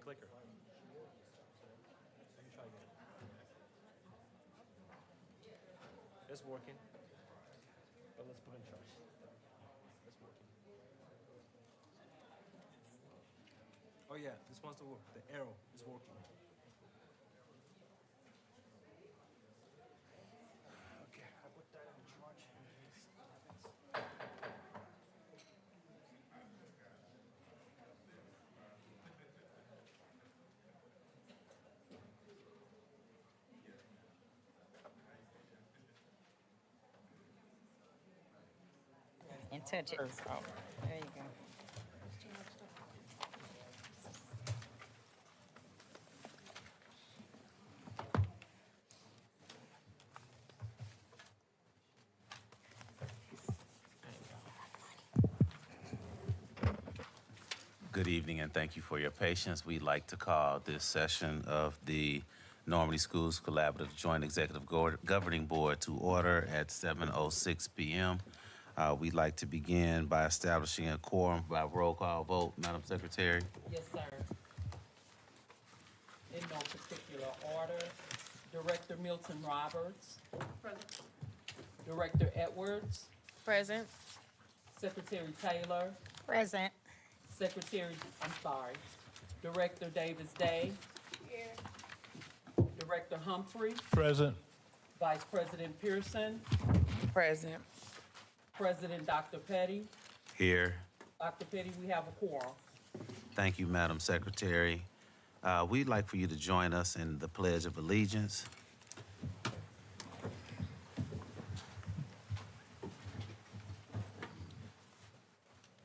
clicker. Let me try again. It's working. But let's put in charge. It's working. Oh yeah, this one's the work. The arrow is working. Okay, I put that in charge. And touch it. Oh, there you go. Good evening, and thank you for your patience. We'd like to call this session of the Normandy Schools Collaborative Joint Executive Governing Board to order at 7:06 p.m. We'd like to begin by establishing a quorum by roll call vote. Madam Secretary? Yes, sir. In no particular order. Director Milton Roberts. Present. Director Edwards. Present. Secretary Taylor. Present. Director Davis Day. Here. Director Humphrey. Present. Vice President Pearson. Present. President Dr. Petty. Here. Dr. Petty, we have a quorum. Thank you, Madam Secretary. We'd like for you to join us in the Pledge of Allegiance.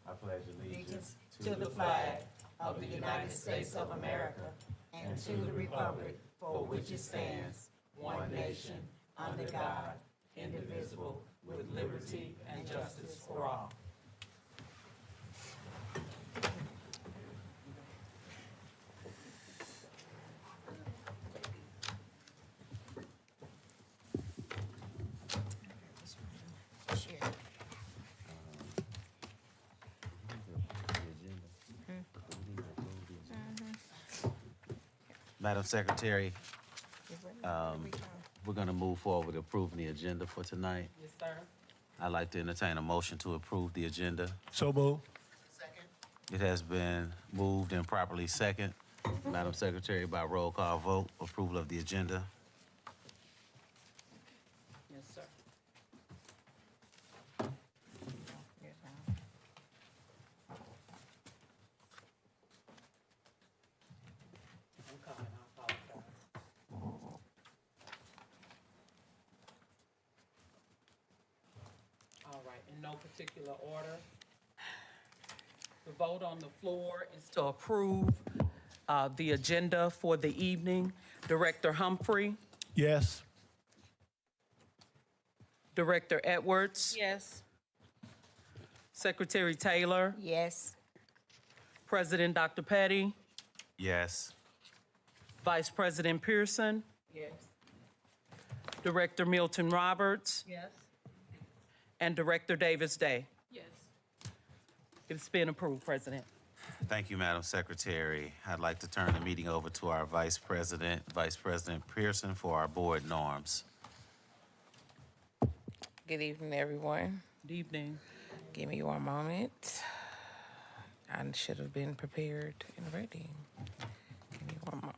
I pledge allegiance to the flag of the United States of America and to the republic for which it stands, one nation, under God, indivisible, with liberty and justice for all. Madam Secretary, we're going to move forward with approving the agenda for tonight. Yes, sir. I'd like to entertain a motion to approve the agenda. So moved. It has been moved and properly second. Madam Secretary, by roll call vote, approval of the agenda. Yes, sir. I'm coming, I apologize. All right, in no particular order. The vote on the floor is to approve the agenda for the evening. Director Humphrey, Yes. Director Edwards, Yes. Secretary Taylor, Yes. President Dr. Petty, Yes. Vice President Pearson, Yes. Director Milton Roberts, Yes. and Director Davis Day. Yes. It's been approved, President. Thank you, Madam Secretary. I'd like to turn the meeting over to our Vice President Pearson, for our board norms. Good evening, everyone. Good evening. Give me 1 moment. I should have been prepared and ready. Give me 1 moment.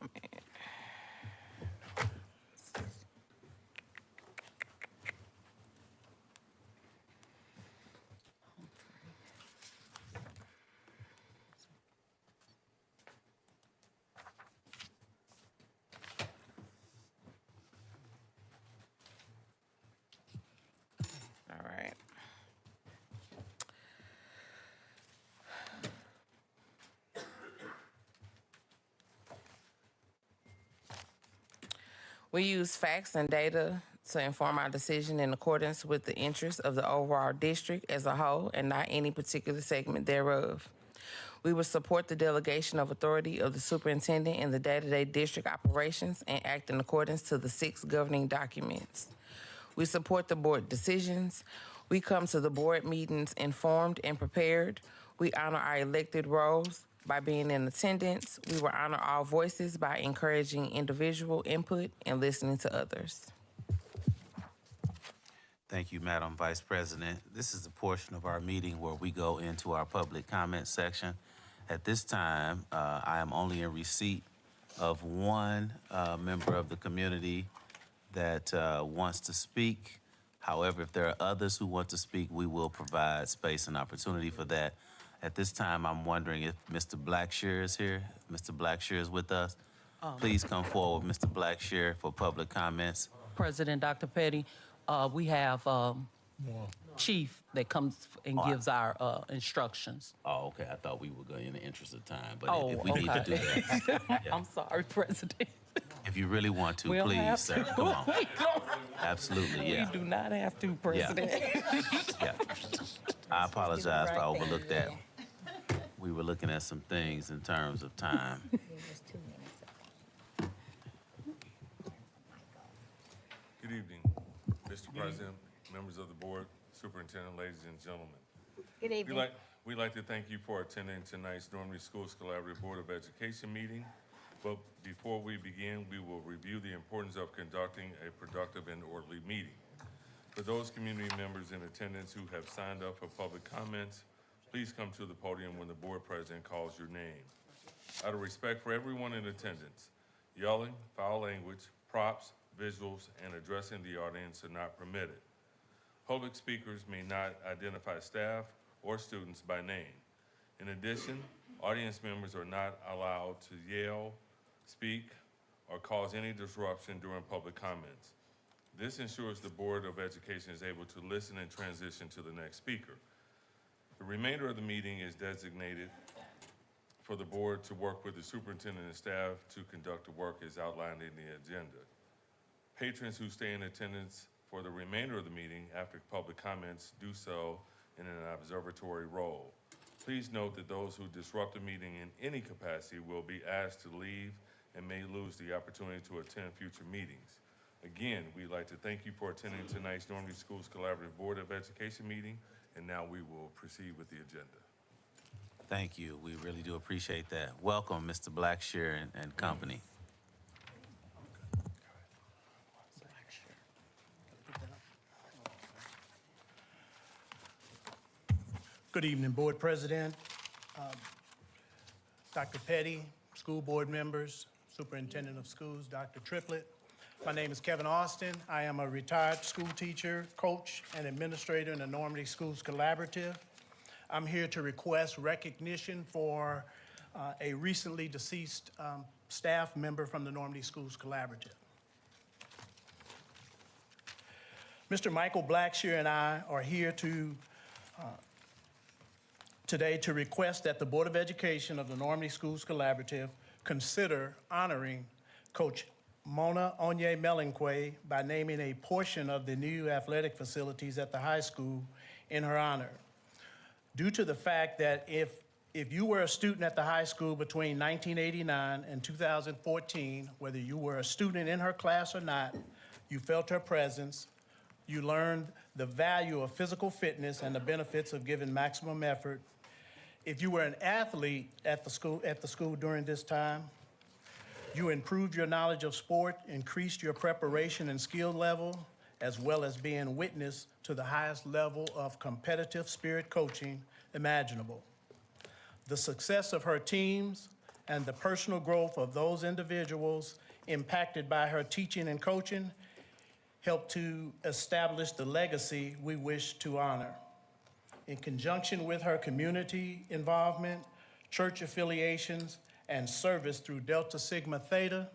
All right. We use facts and data to inform our decision in accordance with the interests of the overall district as a whole and not any particular segment thereof. We will support the delegation of authority of the superintendent in the day-to-day district operations and act in accordance to the 6 governing documents. We support the board decisions. We come to the board meetings informed and prepared. We honor our elected roles by being in attendance. We will honor all voices by encouraging individual input and listening to others. Thank you, Madam Vice President. This is the portion of our meeting where we go into our public comment section. At this time, I am only in receipt of one member of the community that wants to speak. However, if there are others who want to speak, we will provide space and opportunity for that. At this time, I'm wondering if Mr. Blackshear is here. If Mr. Blackshear is with us. Please come forward, Mr. Blackshear, for public comments. President Dr. Petty, we have Chief that comes and gives our instructions. Oh, okay. I thought we were going in the interest of time, but Oh, if we need to do that, yeah. I'm sorry, President. If you really want to, We don't please, have sir. Come on. Absolutely, yeah. We do not have to, President. Yeah. I apologize if I right overlooked there, that. We were looking at some things in terms of time. Good evening, Mr. President, members of the board, superintendent, ladies and gentlemen. Good evening. We'd like to thank you for attending tonight's Normandy Schools Collaborative Board of Education meeting. But before we begin, we will review the importance of conducting a productive and orderly meeting. For those community members in attendance who have signed up for public comments, please come to the podium when the board president calls your name. Out of respect for everyone in attendance, yelling, foul language, props, visuals, and addressing the audience are not permitted. Public speakers may not identify staff or students by name. In addition, audience members are not allowed to yell, speak, or cause any disruption during public comments. This ensures the Board of Education is able to listen and transition to the next speaker. The remainder of the meeting is designated for the board to work with the superintendent and staff to conduct the work as outlined in the agenda. Patrons who stay in attendance for the remainder of the meeting after public comments do so in an observatory role. Please note that those who disrupt the meeting in any capacity will be asked to leave and may lose the opportunity to attend future meetings. Again, we'd like to thank you for attending tonight's Normandy Schools Collaborative Board of Education meeting, and now we will proceed with the agenda. Thank you. We really do appreciate that. Welcome, Mr. Blackshear and company. Good evening, Board President, Dr. Petty, school board members, Superintendent of Schools, Dr. Triplett. My name is Kevin Austin. I am a retired school teacher, coach, and administrator in the Normandy Schools Collaborative. I'm here to request recognition for a recently deceased staff member from the Normandy Schools Collaborative. Mr. Michael Blackshear and I are here today to request that the Board of Education of the Normandy Schools Collaborative consider honoring Coach Mona Onye Melinque by naming a portion of the new athletic facilities at the high school in her honor. Due to the fact that if you were a student at the high school between 1989 and 2014, whether you were a student in her class or not, you felt her presence, you learned the value of physical fitness and the benefits of giving maximum effort. If you were an athlete at the school during this time, you improved your knowledge of sport, increased your preparation and skill level, as well as being witness to the highest level of competitive spirit coaching imaginable. The success of her teams and the personal growth of those individuals impacted by her teaching and coaching helped to establish the legacy we wish to honor. In conjunction with her community involvement, church affiliations, and service through Delta Sigma Theta,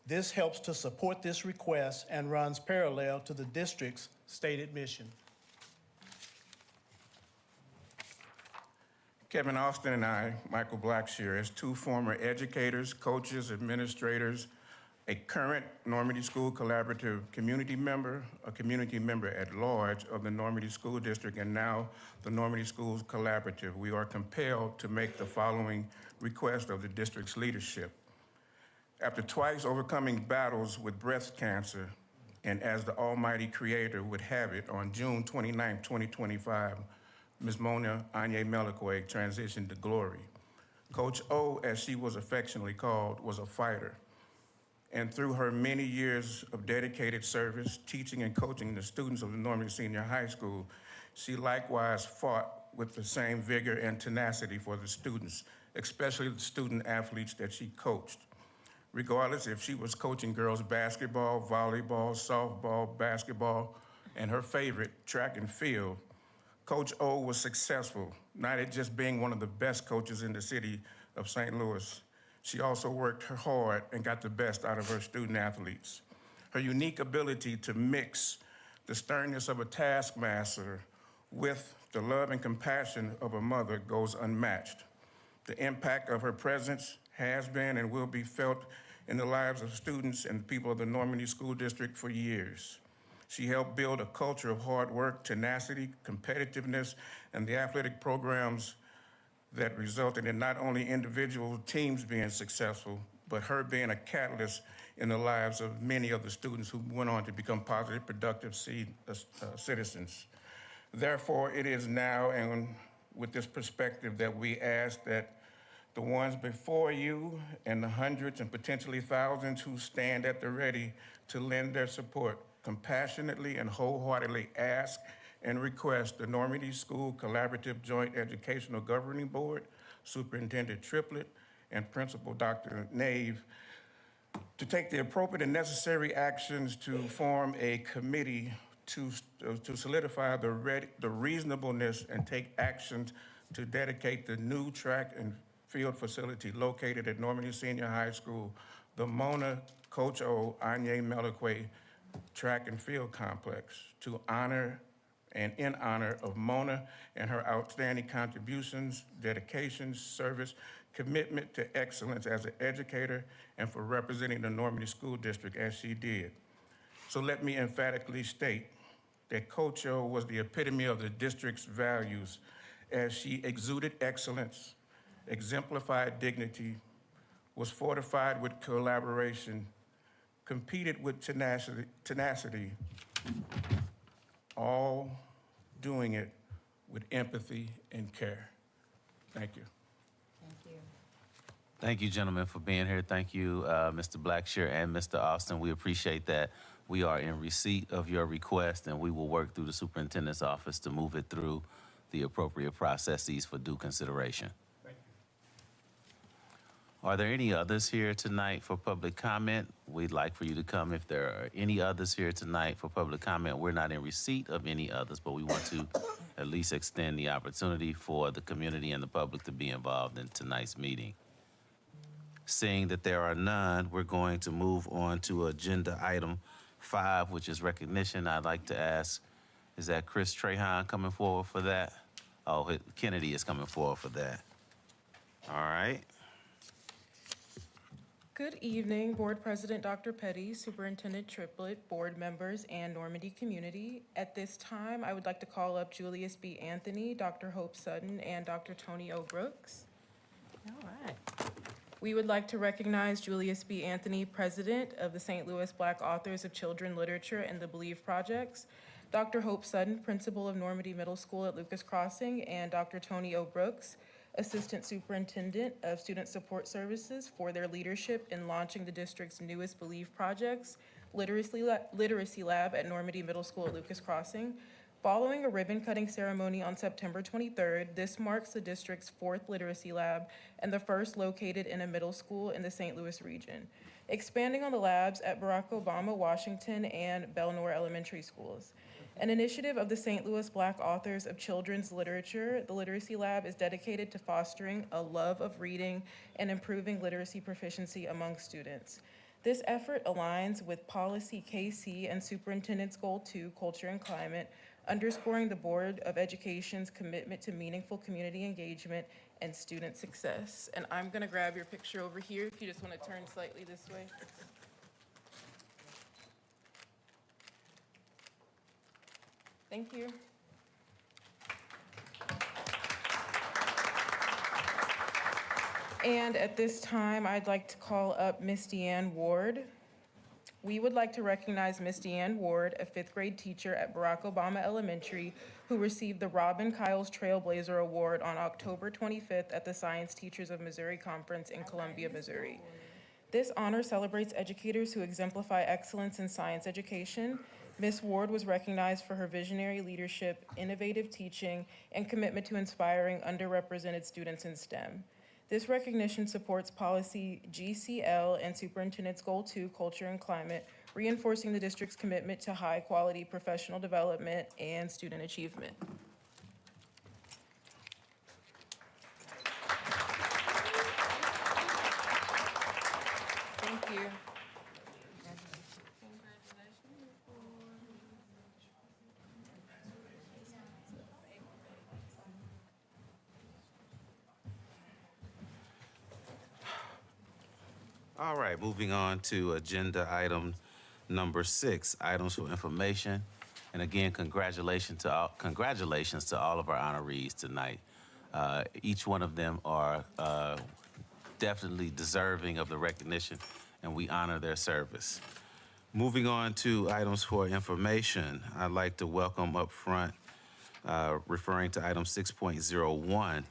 this helps to support this request and runs parallel to the district's stated mission. Kevin Austin and I, Michael Blackshear, as two former educators, coaches, administrators, a current Normandy School Collaborative community member, a community member at large of the Normandy School District, and now the Normandy Schools Collaborative, we are compelled to make the following request of the district's leadership. After twice overcoming battles with breast cancer, and as the Almighty Creator would have it, on June 29, 2025, Ms. Mona Anye Meliquay, transitioned to glory. Coach O, as she was affectionately called, was a fighter. And through her many years of dedicated service, teaching and coaching the students of the Normandy Senior High School, she likewise fought with the same vigor and tenacity for the students, especially the student athletes that she coached. Regardless if she was coaching girls basketball, volleyball, softball, basketball, and her favorite, track and field, Coach O was successful, not at just being one of the best coaches in the city of St. Louis. She also worked hard and got the best out of her student athletes. Her unique ability to mix the sternness of a taskmaster with the love and compassion of a mother goes unmatched. The impact of her presence has been and will be felt in the lives of students and people of the Normandy School District for years. She helped build a culture of hard work, tenacity, competitiveness, and the athletic programs that resulted in not only individual teams being successful, but her being a catalyst in the lives of many of the students who went on to become positive, productive citizens. Therefore, it is now, and with this perspective, that we ask that the ones before you and the hundreds and potentially thousands who stand at the ready to lend their support compassionately and wholeheartedly ask and request the Normandy School Collaborative Joint Educational Governing Board, Superintendent Triplett, and Principal Dr. Nave to take the appropriate and necessary actions to form a committee to solidify the reasonableness and take actions to dedicate the new track and field facility located at Normandy Senior High School, the Mona Coach O Anye Meliquay Track and Field Complex, to honor and in honor of Mona and her outstanding contributions, dedication, service, commitment to excellence as an educator, and for representing the Normandy School District as she did. So let me emphatically state that Coach O was the epitome of the district's values as she exuded excellence, exemplified dignity, was fortified with collaboration, competed with tenacity, all doing it with empathy and care. Thank you. Thank you. Thank you, gentlemen, for being here. Thank you, Mr. Blackshear and Mr. Austin. We appreciate that. We are in receipt of your request, and we will work through the superintendent's office to move it through the appropriate processes for due consideration. Are there any others here tonight for public comment? We'd like for you to come if there are any others here tonight for public comment. We're not in receipt of any others, but we want to at least extend the opportunity for the community and the public to be involved in tonight's meeting. Seeing that there are none, we're going to move on to agenda item 5, which is recognition. I'd like to ask, is that Chris Trahan coming forward for that? Oh, Kennedy is coming forward for that. All right. Good evening, Board President Dr. Petty, Superintendent Triplett, board members, and Normandy community. At this time, I would like to call up Julius B. Anthony, Dr. Hope Sutton, and Dr. Tony O. Brooks. All right. We would like to recognize Julius B. Anthony, President of the St. Louis Black Authors of Children Literature and the Believe Projects, Dr. Hope Sutton, Principal of Normandy Middle School at Lucas Crossing, and Dr. Tony O. Brooks, Assistant Superintendent of Student Support Services, for their leadership in launching the district's newest Believe Projects, Literacy Lab at Normandy Middle School at Lucas Crossing. Following a ribbon-cutting ceremony on September 23rd, this marks the district's 4th Literacy Lab and the first located in a middle school in the St. Louis region, expanding on the labs at Barack Obama Washington and Belnor Elementary Schools. An initiative of the St. Louis Black Authors of Children's Literature, the Literacy Lab is dedicated to fostering a love of reading and improving literacy proficiency among students. This effort aligns with Policy KC and Superintendent's Goal 2, Culture and Climate, underscoring the Board of Education's commitment to meaningful community engagement and student success. And I'm gonna grab your picture over here if you just wanna turn slightly this way. Thank you. And at this time, I'd like to call up Miss Deanne Ward. We would like to recognize Miss Deanne Ward, a fifth grade teacher at Barack Obama Elementary, who received the Robin Kyles Trailblazer Award on October 25th at the Science Teachers of Missouri Conference in Columbia, Missouri. This honor celebrates educators who exemplify excellence in science education. Ms. Ward was recognized for her visionary leadership, innovative teaching, and commitment to inspiring underrepresented students in STEM. This recognition supports policy GCL and Superintendent's Goal 2, Culture and Climate, reinforcing the district's commitment to high-quality professional development and student achievement. Thank you. All right, moving on to agenda item number 6, items for information. And again, congratulations to all of our honorees tonight. Each one of them are definitely deserving of the recognition, and we honor their service. Moving on to items for information, I'd like to welcome up front, referring to item 6.01,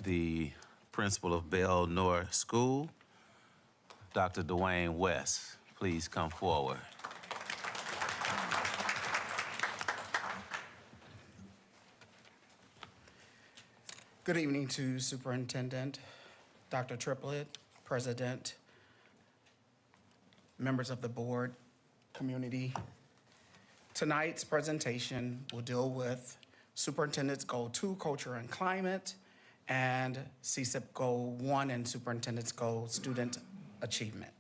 the principal of Bell North School, Dr. Dwayne West. Please come forward. Good evening to Superintendent, Dr. Triplett, President, members of the board, community. Tonight's presentation will deal with Superintendent's Goal 2, Culture and Climate, and CSIP Goal 1 and Superintendent's Goal, Student Achievement.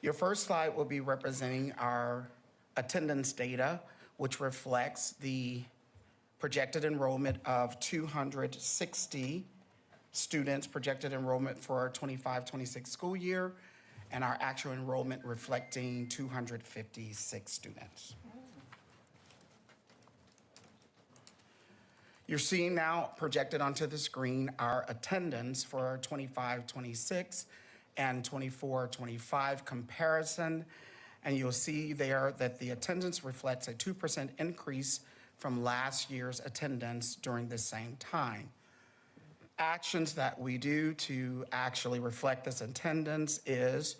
Your first slide will be representing our attendance data, which reflects the projected enrollment of 260 students, projected enrollment for our 25-26 school year, and our actual enrollment reflecting 256 students. You're seeing now projected onto the screen our attendance for our 25-26 and 24-25 comparison. And you'll see there that the attendance reflects a 2% increase from last year's attendance during the same time. Actions that we do to actually reflect this attendance is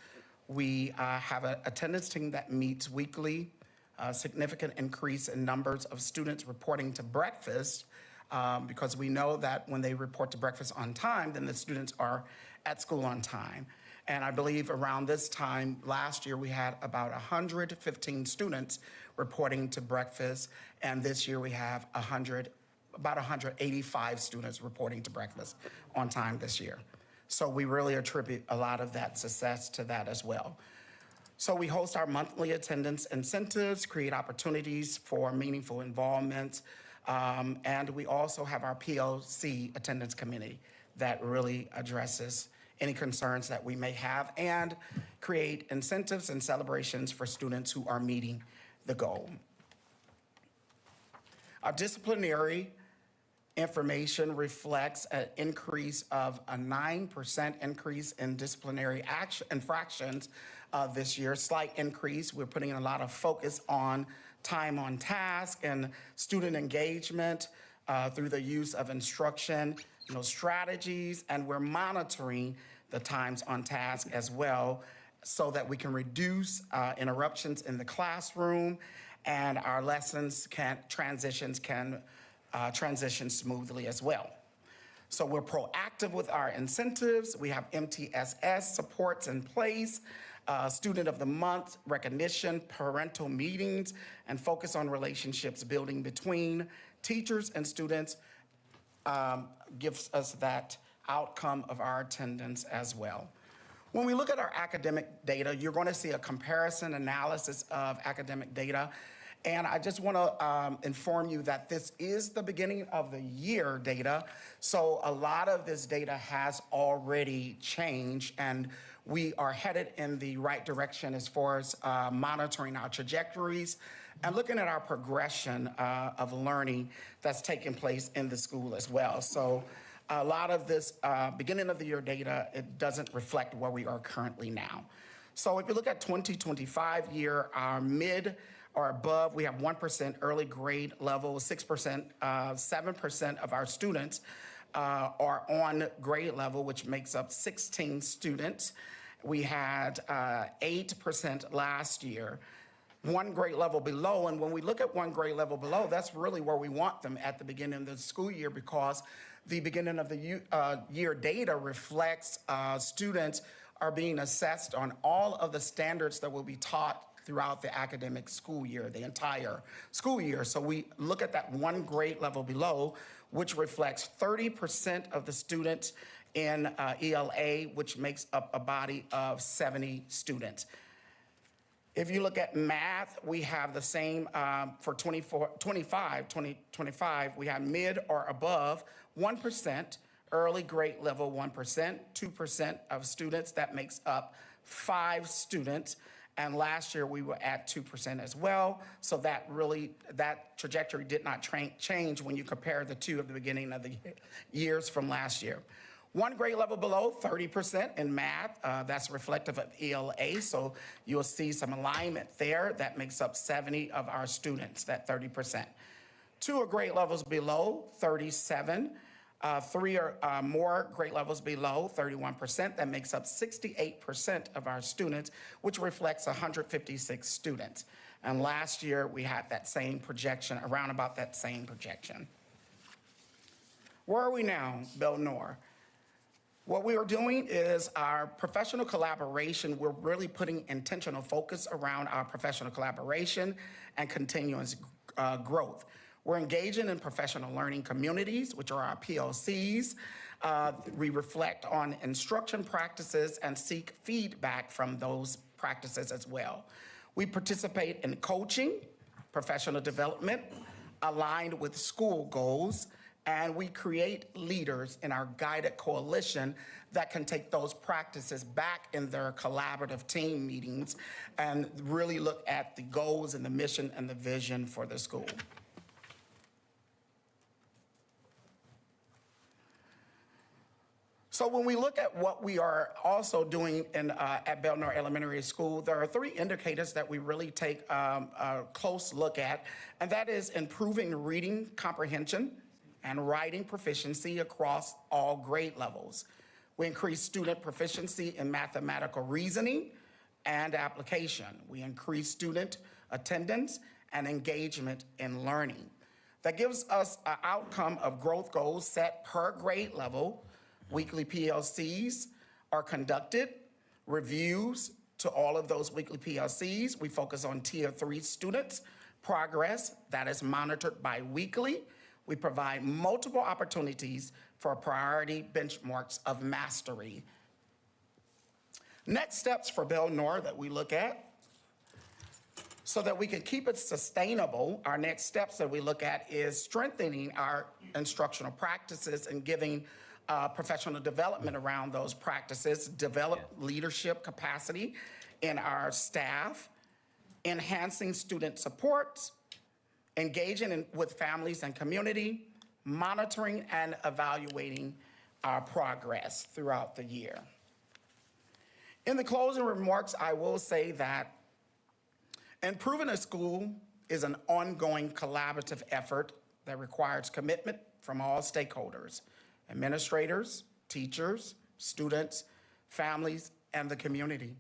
we have an attendance team that meets weekly, a significant increase in numbers of students reporting to breakfast, because we know that when they report to breakfast on time, then the students are at school on time. And I believe around this time last year, we had about 115 students reporting to breakfast, and this year we have about 185 students reporting to breakfast on time this year. So we really attribute a lot of that success to that as well. So we host our monthly attendance incentives, create opportunities for meaningful involvement, and we also have our PLC attendance committee that really addresses any concerns that we may have and create incentives and celebrations for students who are meeting the goal. Our disciplinary information reflects an increase of a 9% increase in disciplinary infractions this year, slight increase. We're putting a lot of focus on time on task and student engagement through the use of instruction, strategies, and we're monitoring the times on task as well so that we can reduce interruptions in the classroom and our lessons can transition smoothly as well. So we're proactive with our incentives. We have MTSS supports in place, Student of the Month recognition, parental meetings, and focus on relationships building between teachers and students gives us that outcome of our attendance as well. When we look at our academic data, you're going to see a comparison analysis of academic data. And I just want to inform you that this is the beginning of the year data. So a lot of this data has already changed, and we are headed in the right direction as far as monitoring our trajectories and looking at our progression of learning that's taking place in the school as well. So a lot of this beginning of the year data, it doesn't reflect where we are currently now. So if you look at 2025 year, our mid or above, we have 1% early grade level, 6%, 7% of our students are on grade level, which makes up 16 students. We had 8% last year. One grade level below, and when we look at one grade level below, that's really where we want them at the beginning of the school year, because the beginning of the year data reflects students are being assessed on all of the standards that will be taught throughout the academic school year, the entire school year. So we look at that one grade level below, which reflects 30% of the students in ELA, which makes up a body of 70 students. If you look at math, we have the same for 2025, we have mid or above 1%, early grade level 1%, 2% of students, that makes up 5 students. And last year we were at 2% as well. So that trajectory did not change when you compare the two at the beginning of the years from last year. One grade level below, 30% in math. That's reflective of ELA, so you'll see some alignment there. That makes up 70 of our students, that 30%. 2 grade levels below, 37. 3 or more grade levels below, 31%. That makes up 68% of our students, which reflects 156 students. And last year, we had that same projection, around about that same projection. Where are we now, Belle-Noire? What we are doing is our professional collaboration. We're really putting intentional focus around our professional collaboration and continuous growth. We're engaging in professional learning communities, which are our PLCs. We reflect on instruction practices and seek feedback from those practices as well. We participate in coaching, professional development, aligned with school goals, and we create leaders in our guided coalition that can take those practices back in their collaborative team meetings and really look at the goals and the mission and the vision for the school. So when we look at what we are also doing at Belle-Noire Elementary School, there are 3 indicators that we really take a close look at, and that is improving reading comprehension and writing proficiency across all grade levels. We increase student proficiency in mathematical reasoning and application. We increase student attendance and engagement in learning. That gives us an outcome of growth goals set per grade level. Weekly PLCs are conducted, reviews to all of those weekly PLCs. We focus on Tier 3 students. Progress that is monitored bi-weekly. We provide multiple opportunities for priority benchmarks of mastery. Next steps for Belle-Noire that we look at, so that we can keep it sustainable, our next steps that we look at is strengthening our instructional practices and giving professional development around those practices, develop leadership capacity in our staff, enhancing student supports, engaging with families and community, monitoring and evaluating our progress throughout the year. In the closing remarks, I will say that improving a school is an ongoing collaborative effort that requires commitment from all stakeholders: administrators, teachers, students, families, and the community.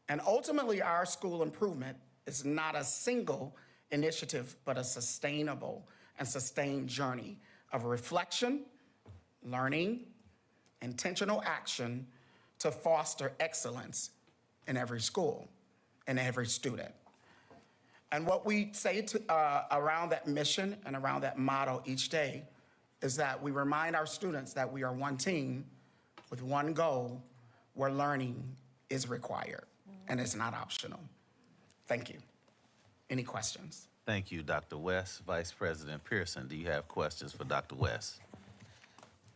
And ultimately, our school improvement is not a single initiative, but a sustainable and sustained journey of reflection, learning, intentional action to foster excellence in every school and every student. And what we say around that mission and around that motto each day is that we remind our students that we are one team with one goal where learning is required and it's not optional. Thank you. Any questions? Thank you, Dr. West. Vice President Pearson, do you have questions for Dr. West?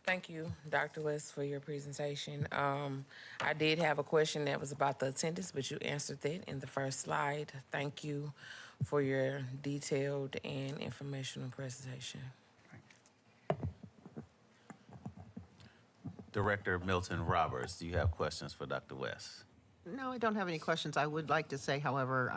Thank you, Dr. West, for your presentation. I did have a question that was about the attendance, but you answered that in the first slide. Thank you for your detailed and informational presentation. Director Milton Roberts, do you have questions for Dr. West? No, I don't have any questions. I would like to say, however,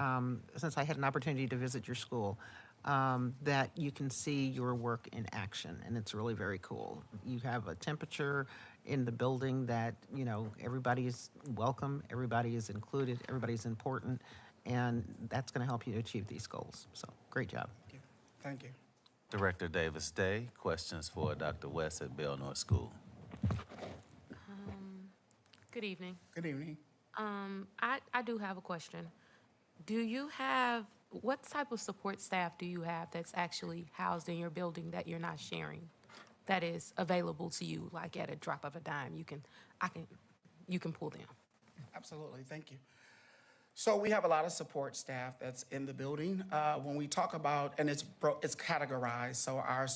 since I had an opportunity to visit your school, that you can see your work in action, and it's really very cool. You have a temperature in the building that, you know, everybody is welcome, everybody is included, everybody's important, and that's going to help you to achieve these goals. So, great job. Thank you. Director Davis Day, questions for Dr. West at Bell North School. Good evening. Good evening. I do have a question. Do you have, what type of support staff do you have that's actually housed in your building that you're not sharing, that is available to you, like at a drop of a dime? You can pull them. Absolutely, thank you. So we have a lot of support staff that's in the building. When we talk about, and it's categorized, so our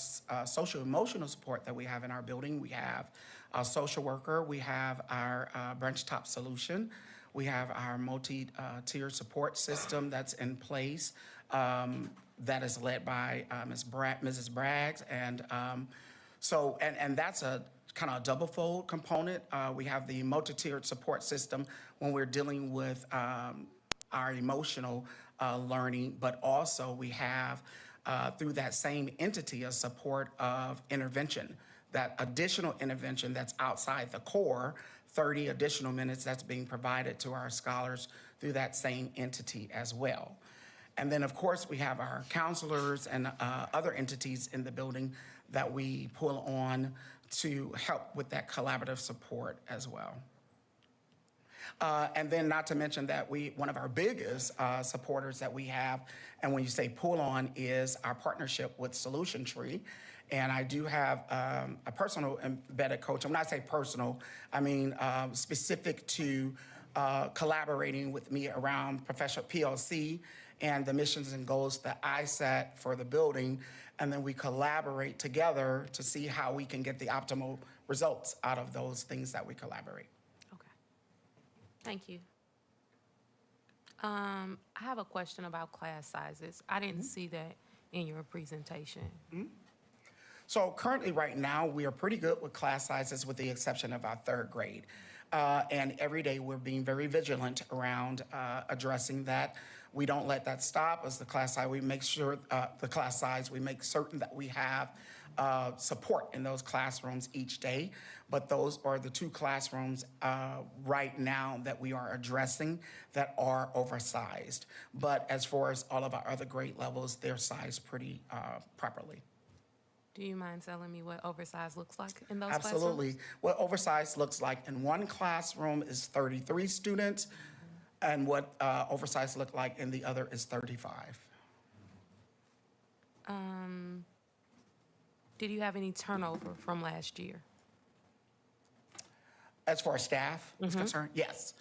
social emotional support that we have in our building, we have a social worker, we have our branch top solution, we have our multi-tier support system that's in place that is led by Mrs. Braggs, and that's a kind of a double-fold component. We have the multi-tiered support system when we're dealing with our emotional learning, but also we have, through that same entity, a support of intervention, that additional intervention that's outside the core, 30 additional minutes that's being provided to our scholars through that same entity as well. And then, of course, we have our counselors and other entities in the building that we pull on to help with that collaborative support as well. And then not to mention that one of our biggest supporters that we have, and when you say pull on, is our partnership with Solution Tree. And I do have a personal embedded coach. When I say personal, I mean specific to collaborating with me around professional PLC and the missions and goals that I set for the building. And then we collaborate together to see how we can get the optimal results out of those things that we collaborate. Okay. Thank you. I have a question about class sizes. I didn't see that in your presentation. So currently, right now, we are pretty good with class sizes with the exception of our third grade. And every day, we're being very vigilant around addressing that. We don't let that stop as the class size. We make sure we make certain that we have support in those classrooms each day. But those are the two classrooms right now that we are addressing that are oversized. But as far as all of our other grade levels, they're sized pretty properly. Do you mind telling me what oversized looks like in those Absolutely. classrooms? What oversized looks like in one classroom is 33 students, and what oversized look like in the other is 35. Did you have any turnover from last year? As far as staff is concerned, yes.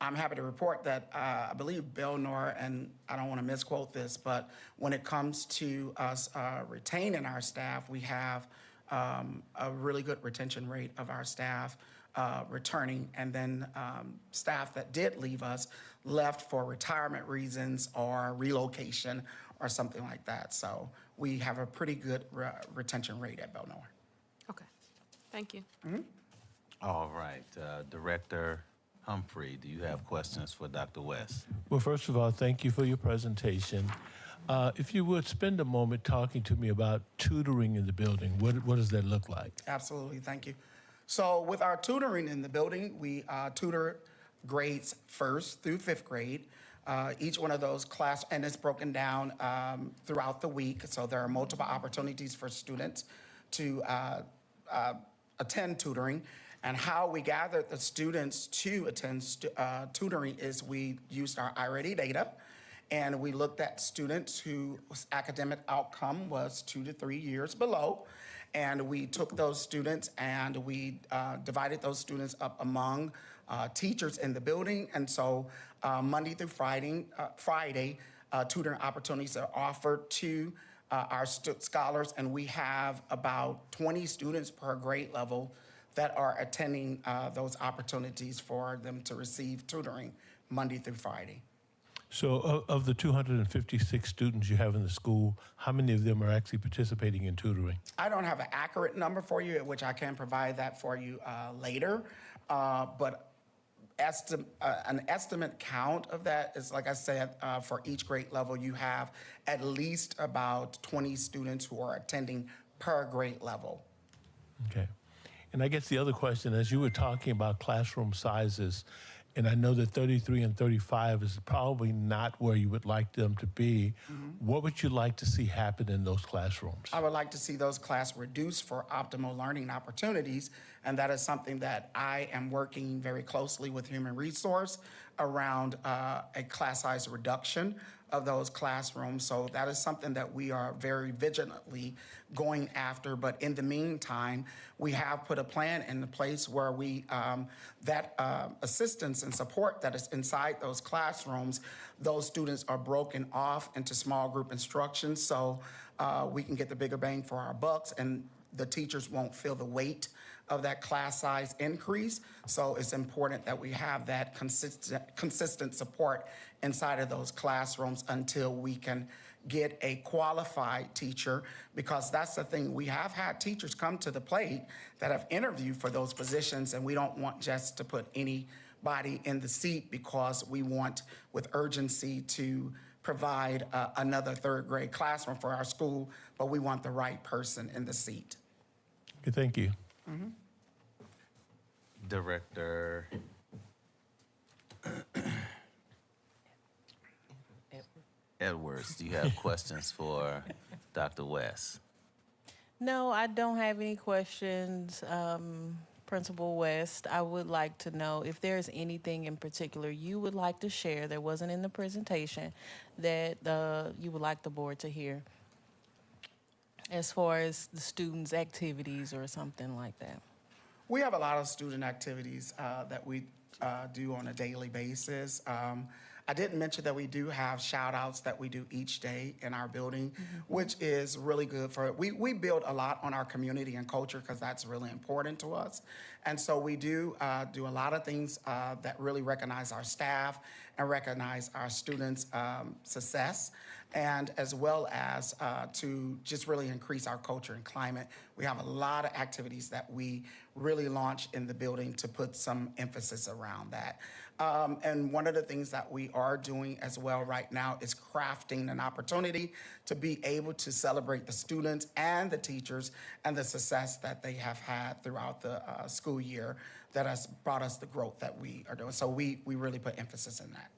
I'm happy to report that I believe Bell North, and I don't want to misquote this, but when it comes to us retaining our staff, we have a really good retention rate of our staff returning, and then staff that did leave us left for retirement reasons or relocation or something like that. So we have a pretty good retention rate at Bell North. Okay. Thank you. All right, Director Humphrey, do you have questions for Dr. West? Well, first of all, thank you for your presentation. If you would spend a moment talking to me about tutoring in the building, what does that look like? Absolutely, thank you. So with our tutoring in the building, we tutor grades 1st through 5th grade. Each one of those class, and it's broken down throughout the week, so there are multiple opportunities for students to attend tutoring. And how we gathered the students to attend tutoring is we used our iReady data, and we looked at students whose academic outcome was 2 to 3 years below. And we took those students and we divided those students up among teachers in the building. And so Monday through Friday, tutoring opportunities are offered to our scholars, and we have about 20 students per grade level that are attending those opportunities for them to receive tutoring Monday through Friday. So of the 256 students you have in the school, how many of them are actually participating in tutoring? I don't have an accurate number for you, which I can provide that for you later. But an estimate count of that is, like I said, for each grade level, you have at least about 20 students who are attending per grade level. Okay. And I guess the other question, as you were talking about classroom sizes, and I know that 33 and 35 is probably not where you would like them to be. What would you like to see happen in those classrooms? I would like to see those class reduced for optimal learning opportunities, and that is something that I am working very closely with Human Resource around a class size reduction of those classrooms. So that is something that we are very vigilantly going after. But in the meantime, we have put a plan in place where we assistance and support that is inside those classrooms, those students are broken off into small group instructions so we can get the bigger bang for our bucks, and the teachers won't feel the weight of that class size increase. So it's important that we have that consistent support inside of those classrooms until we can get a qualified teacher, because that's the thing. We have had teachers come to the plate that have interviewed for those positions, and we don't want just to put anybody in the seat, because we want with urgency to provide another third grade classroom for our school, but we want the right person in the seat. Okay, thank you. Director Edwards, do you have questions for Dr. West? No, I don't have any questions. Principal West, I would like to know if there's anything in particular you would like to share that wasn't in the presentation that you would like the board to hear as far as the students' activities or something like that. We have a lot of student activities that we do on a daily basis. I didn't mention that we do have shout outs that we do each day in our building, which is really good for it. We build a lot on our community and culture because that's really important to us. And so we do a lot of things that really recognize our staff and recognize our students' success, and as well as to just really increase our culture and climate. We have a lot of activities that we really launch in the building to put some emphasis around that. And one of the things that we are doing as well right now is crafting an opportunity to be able to celebrate the students and the teachers and the success that they have had throughout the school year that has brought us the growth that we are doing. So we really put emphasis in that.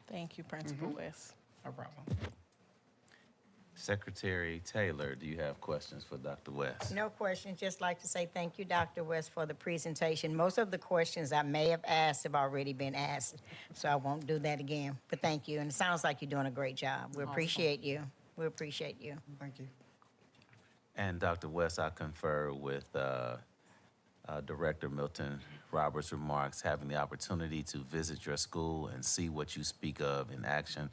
Thank you, Principal West. No problem. Secretary Taylor, do you have questions for Dr. West? No questions. Just like to say thank you, Dr. West, for the presentation. Most of the questions I may have asked have already been asked, so I won't do that again. But thank you, and it sounds like you're doing a great job. We appreciate you. We appreciate you. Thank you. And Dr. West, I confer with Director Milton Roberts' remarks. Having the opportunity to visit your school and see what you speak of in action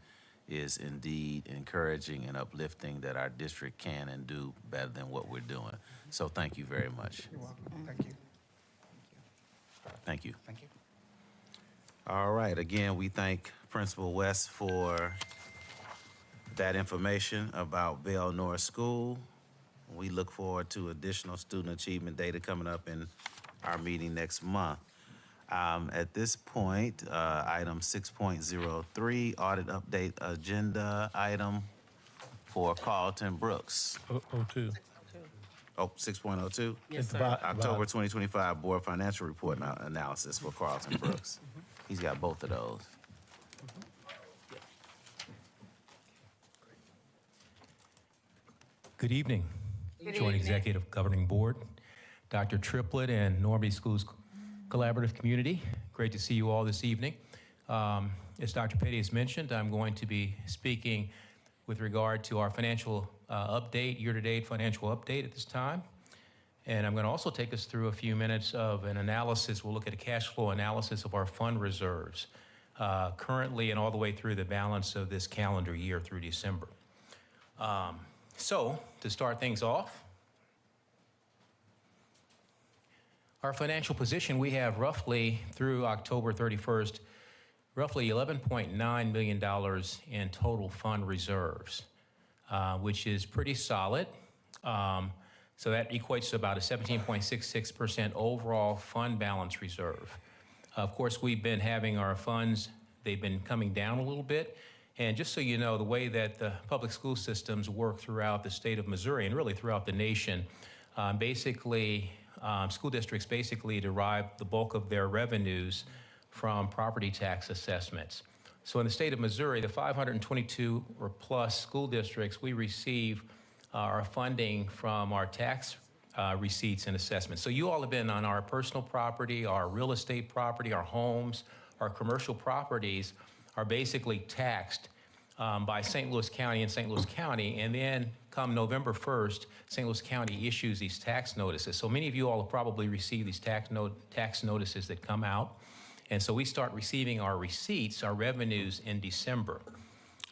is indeed encouraging and uplifting that our district can and do better than what we're doing. So thank you very much. You're welcome. Thank you. Thank you. Thank you. All right, again, we thank Principal West for that information about Bell North School. We look forward to additional student achievement data coming up in our meeting next month. At this point, item 6.03, audit update agenda item for Carlton Brooks. 02. Oh, 6.02? Yes, sir. October 2025 Board Financial Report Analysis for Carlton Brooks. He's got both of those. Good evening, Joint Executive Governing Board, Dr. Triplett and Normandy Schools Collaborative Community. Great to see you all this evening. As Dr. Petty has mentioned, I'm going to be speaking with regard to our financial update, year-to-date financial update at this time. And I'm going to also take us through a few minutes of an analysis. We'll look at a cash flow analysis of our fund reserves currently and all the way through the balance of this calendar year through December. So, to start things off, our financial position, we have roughly through October 31st, roughly $11.9 million in total fund reserves, which is pretty solid. So that equates to about a 17.66% overall fund balance reserve. Of course, we've been having our funds, they've been coming down a little bit. And just so you know, the way that the public school systems work throughout the state of Missouri and really throughout the nation, school districts basically derive the bulk of their revenues from property tax assessments. So in the state of Missouri, the 522 or plus school districts, we receive our funding from our tax receipts and assessments. So you all have been on our personal property, our real estate property, our homes, our commercial properties are basically taxed by St. Louis County and St. Louis County, and then come November 1st, St. Louis County issues these tax notices. So many of you all have probably received these tax notices that come out, and so we start receiving our receipts, our revenues in December.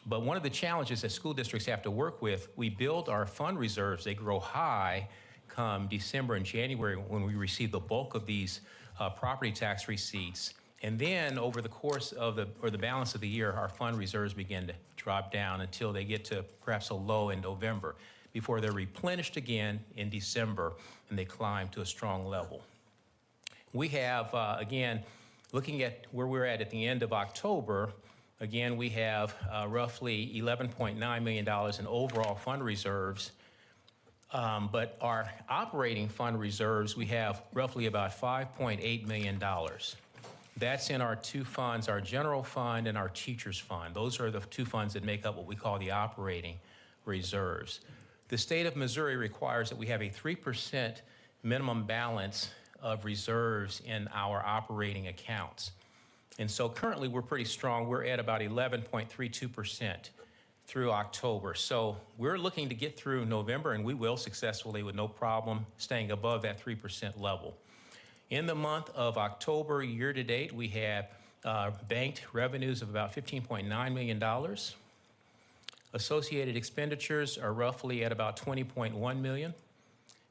But one of the challenges that school districts have to work with, we build our fund reserves, they grow high come December and January when we receive the bulk of these property tax receipts. And then over the course of the balance of the year, our fund reserves begin to drop down until they get to perhaps a low in November before they're replenished again in December and they climb to a strong level. We have, again, looking at where we're at the end of October, again, we have roughly $11.9 million in overall fund reserves. But our operating fund reserves, we have roughly about $5.8 million. That's in our two funds, our general fund and our teachers fund. Those are the two funds that make up what we call the operating reserves. The state of Missouri requires that we have a 3% minimum balance of reserves in our operating accounts. And so currently we're pretty strong. We're at about 11.32% through October. So we're looking to get through November, and we will successfully with no problem staying above that 3% level. In the month of October, year to date, we have banked revenues of about $15.9 million. Associated expenditures are roughly at about $20.1 million.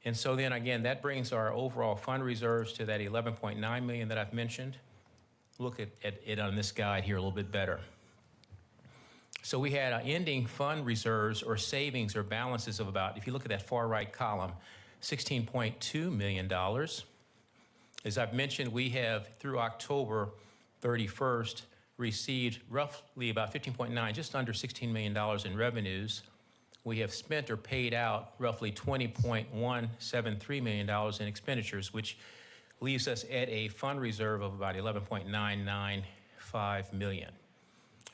And so then again, that brings our overall fund reserves to that $11.9 million that I've mentioned. Look at it on this guide here a little bit better. So we had ending fund reserves or savings or balances of about, if you look at that far right column, $16.2 million. As I've mentioned, we have, through October 31st, received roughly about 15.9, just under $16 million in revenues. We have spent or paid out roughly $20.173 million in expenditures, which leaves us at a fund reserve of about $11.995 million.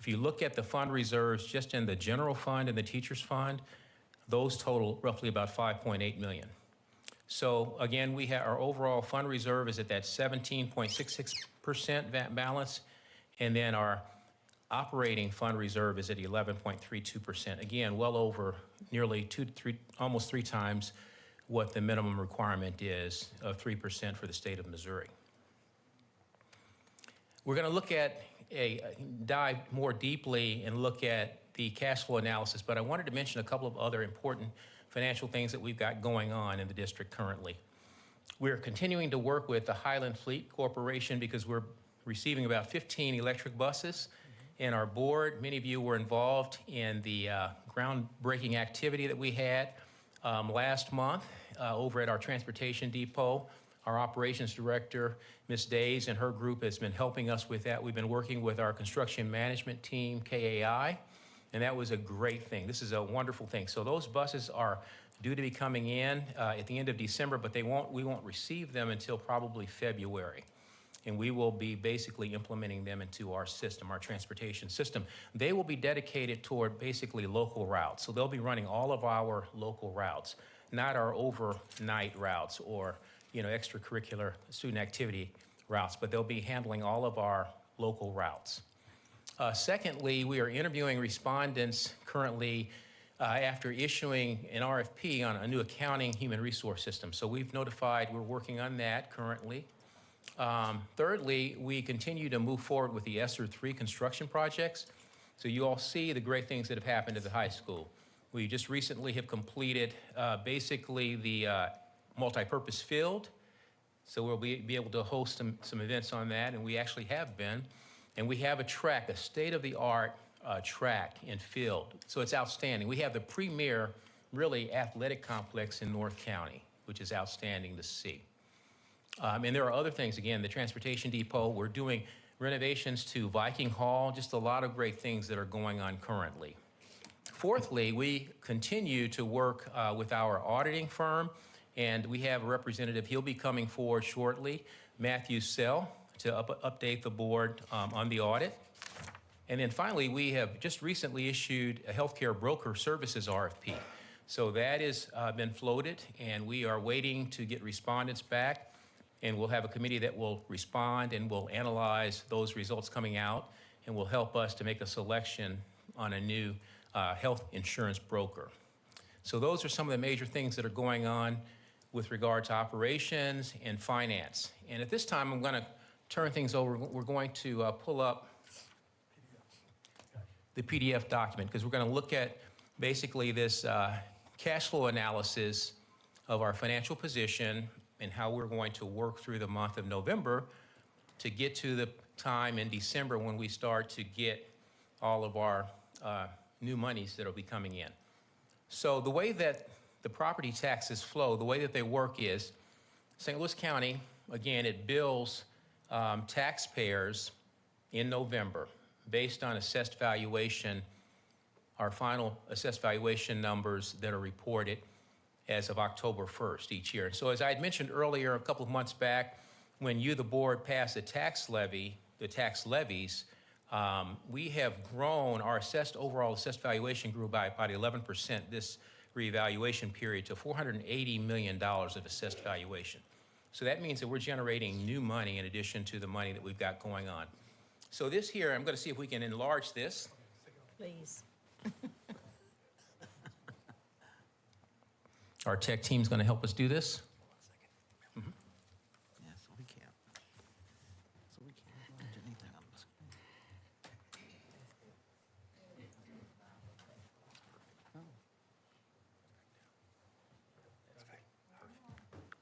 If you look at the fund reserves just in the general fund and the teachers fund, those total roughly about $5.8 million. So again, we have our overall fund reserve is at that 17.66% balance, and then our operating fund reserve is at 11.32%. Again, well over nearly almost three times what the minimum requirement is of 3% for the state of Missouri. We're going to look at dive more deeply and look at the cash flow analysis, but I wanted to mention a couple of other important financial things that we've got going on in the district currently. We're continuing to work with the Highland Fleet Corporation because we're receiving about 15 electric buses. And our board, many of you were involved in the groundbreaking activity that we had last month over at our transportation depot. Our operations director, Ms. Days, and her group has been helping us with that. We've been working with our construction management team, KAI, and that was a great thing. This is a wonderful thing. So those buses are due to be coming in at the end of December, but we won't receive them until probably February. And we will be basically implementing them into our system, our transportation system. They will be dedicated toward basically local routes. So they'll be running all of our local routes, not our overnight routes or extracurricular student activity routes, but they'll be handling all of our local routes. Secondly, we are interviewing respondents currently after issuing an RFP on a new accounting human resource system. So we've notified, we're working on that currently. Thirdly, we continue to move forward with the ESSER 3 construction projects. So you all see the great things that have happened at the high school. We just recently have completed basically the multi-purpose field. So we'll be able to host some events on that, and we actually have been. And we have a track, a state-of-the-art track and field. So it's outstanding. We have the premier, really, athletic complex in North County, which is outstanding to see. And there are other things, again, the transportation depot, we're doing renovations to Viking Hall, just a lot of great things that are going on currently. Fourthly, we continue to work with our auditing firm, and we have a representative, he'll be coming forward shortly, Matthew Sell, to update the board on the audit. And then finally, we have just recently issued a healthcare broker services RFP. So that has been floated, and we are waiting to get respondents back, and we'll have a committee that will respond and will analyze those results coming out and will help us to make a selection on a new health insurance broker. So those are some of the major things that are going on with regard to operations and finance. And at this time, I'm going to turn things over. We're going to pull up the PDF document because we're going to look at basically this cash flow analysis of our financial position and how we're going to work through the month of November to get to the time in December when we start to get all of our new monies that will be coming in. So the way that the property taxes flow, the way that they work is St. Louis County, again, it bills taxpayers in November based on assessed valuation, our final assessed valuation numbers that are reported as of October 1st each year. So as I had mentioned earlier, a couple of months back, when you, the board, passed the tax levy, the tax levies, we have grown, our overall assessed valuation grew by about 11% this reevaluation period to $480 million of assessed valuation. So that means that we're generating new money in addition to the money that we've got going on. So this here, I'm going to see if we can enlarge this. Please. Our tech team's going to help us do this. Yeah, so we can't. So we can't launch anything on the screen.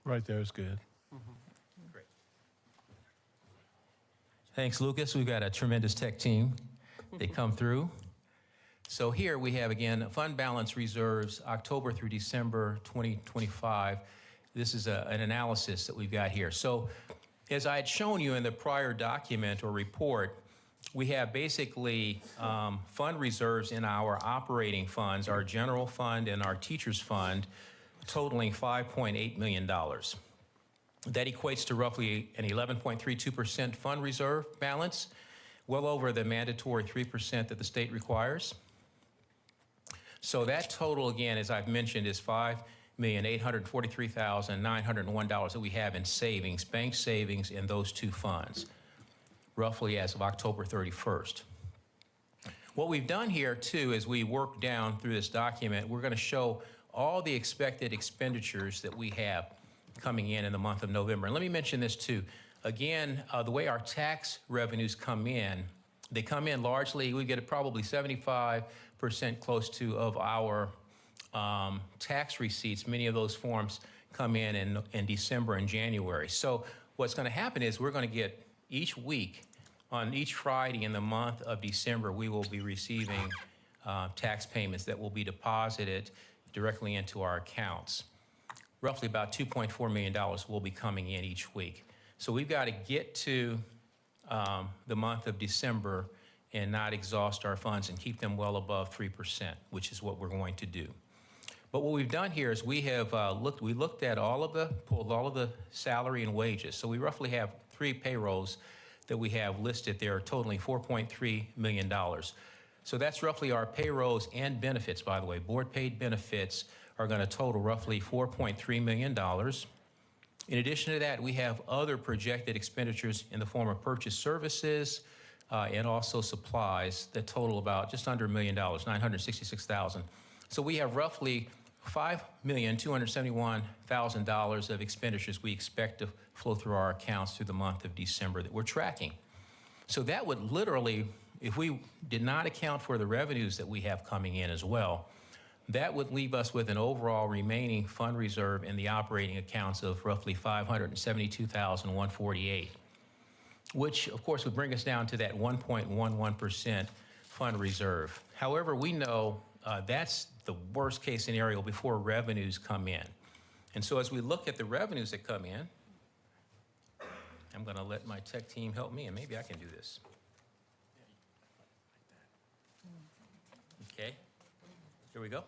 Right there is good. Great. Thanks, Lucas. We've got a tremendous tech team. They come through. So here we have, again, fund balance reserves, October through December 2025. This is an analysis that we've got here. So as I had shown you in the prior document or report, we have basically fund reserves in our operating funds, our general fund and our teachers fund, totaling $5.8 million. That equates to roughly an 11.32% fund reserve balance, well over the mandatory 3% that the state requires. So that total, again, as I've mentioned, is $5,843,901 that we have in savings, bank savings in those two funds, roughly as of October 31st. What we've done here, too, is we work down through this document, we're going to show all the expected expenditures that we have coming in the month of November. And let me mention this, too. Again, the way our tax revenues come in, they come in largely, we get probably 75% close to of our tax receipts. Many of those forms come in December and January. So what's going to happen is we're going to get each week, on each Friday in the month of December, we will be receiving tax payments that will be deposited directly into our accounts. Roughly about $2.4 million will be coming in each week. So we've got to get to the month of December and not exhaust our funds and keep them well above 3%, which is what we're going to do. But what we've done here is we have looked at pulled all of the salary and wages. So we roughly have 3 payrolls that we have listed there, totaling $4.3 million. So that's roughly our payrolls and benefits, by the way. Board paid benefits are going to total roughly $4.3 million. In addition to that, we have other projected expenditures in the form of purchase services and also supplies that total about just under $1 million, $966,000. So we have roughly $5,271,000 of expenditures we expect to flow through our accounts through the month of December that we're tracking. So that would literally, if we did not account for the revenues that we have coming in as well, that would leave us with an overall remaining fund reserve in the operating accounts of roughly $572,148. which of course would bring us down to that 1.11% fund reserve. However, we know that's the worst case scenario before revenues come in. And so as we look at the revenues that come in, I'm going to let my tech team help me, and maybe I can do this. Okay, here we go.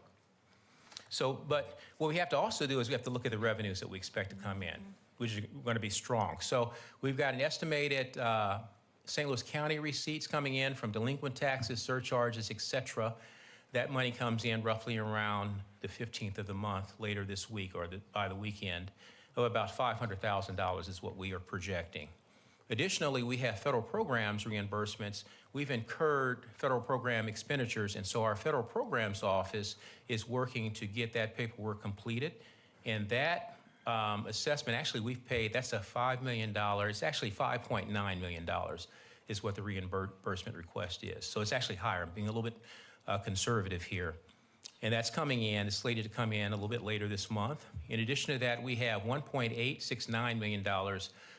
So, but what we have to also do is we have to look at the revenues that we expect to come in, which are going to be strong. So we've got an estimated St. Louis County receipts coming in from delinquent taxes, surcharges, et cetera. That money comes in roughly around the 15th of the month later this week or by the weekend, of about $500,000 is what we are projecting. Additionally, we have federal programs reimbursements. We've incurred federal program expenditures, and so our federal programs office is working to get that paperwork completed. And that assessment, actually we've paid, that's a $5 million, it's actually $5.9 million is what the reimbursement request is. So it's actually higher. I'm being a little bit conservative here. And that's coming in, it's slated to come in a little bit later this month. In addition to that, we have $1.869 million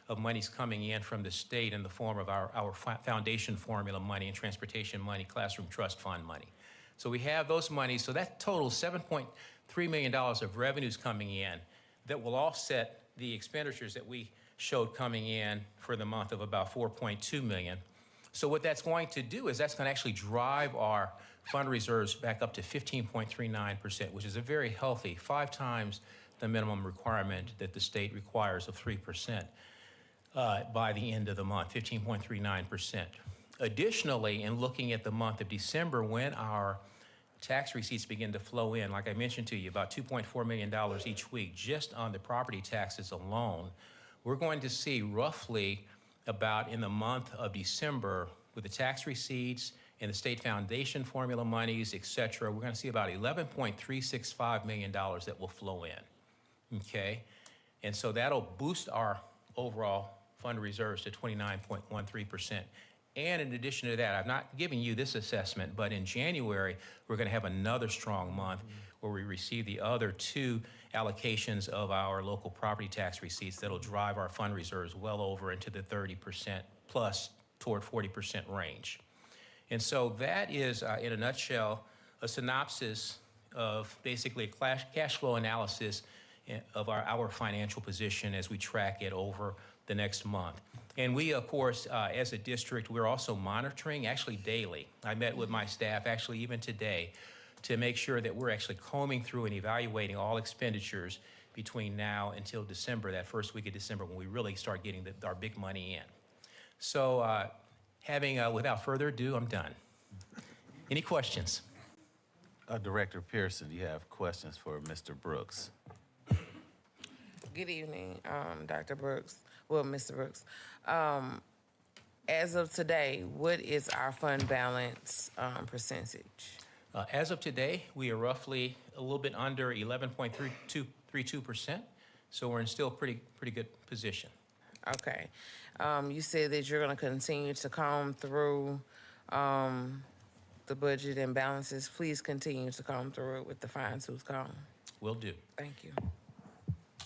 of monies coming in from the state in the form of our foundation formula money and transportation money, classroom trust fund money. So we have those monies, so that totals $7.3 million of revenues coming in that will offset the expenditures that we showed coming in for the month of about $4.2 million. So what that's going to do is that's going to actually drive our fund reserves back up to 15.39%, which is a very healthy, 5 times the minimum requirement that the state requires of 3% by the end of the month, 15.39%. Additionally, in looking at the month of December, when our tax receipts begin to flow in, like I mentioned to you, about $2.4 million each week, just on the property taxes alone, we're going to see roughly about in the month of December, with the tax receipts and the state foundation formula monies, et cetera, we're going to see about $11.365 million that will flow in, okay? And so that'll boost our overall fund reserves to 29.13%. And in addition to that, I'm not giving you this assessment, but in January, we're going to have another strong month where we receive the other 2 allocations of our local property tax receipts that'll drive our fund reserves well over into the 30% plus toward 40% range. And so that is, in a nutshell, a synopsis of basically a cash flow analysis of our financial position as we track it over the next month. And we, of course, as a district, we're also monitoring, actually daily. I met with my staff, actually even today, to make sure that we're actually combing through and evaluating all expenditures between now until December, that first week of December, when we really start getting our big money in. So without further ado, I'm done. Any questions? Director Pearson, do you have questions for Mr. Brooks? Good evening, Dr. Brooks. Well, Mr. Brooks. As of today, what is our fund balance percentage? As of today, we are roughly a little bit under 11.32%, so we're in still pretty good position. Okay. You said that you're going to continue to comb through the budget and balances. Please continue to comb through it with the fine-tooth comb. Will do. Thank you.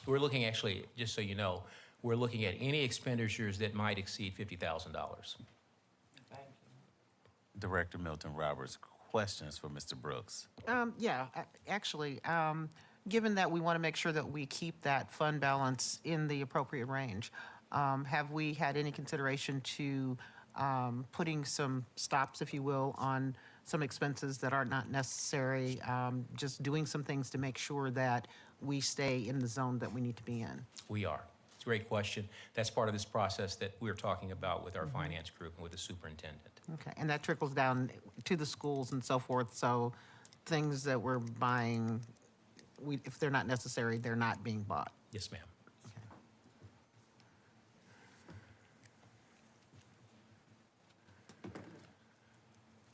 We're looking actually, just so you know, we're looking at any expenditures that might exceed $50,000. Director Milton Roberts, questions for Mr. Brooks? Actually, given that we want to make sure that we keep that fund balance in the appropriate range, have we had any consideration to putting some stops, if you will, on some expenses that are not necessary, just doing some things to make sure that we stay in the zone that we need to be in? We are. It's a great question. That's part of this process that we're talking about with our finance group and with the superintendent. Okay, and that trickles down to the schools and so forth, so things that we're buying, if they're not necessary, they're not being bought. Yes, ma'am.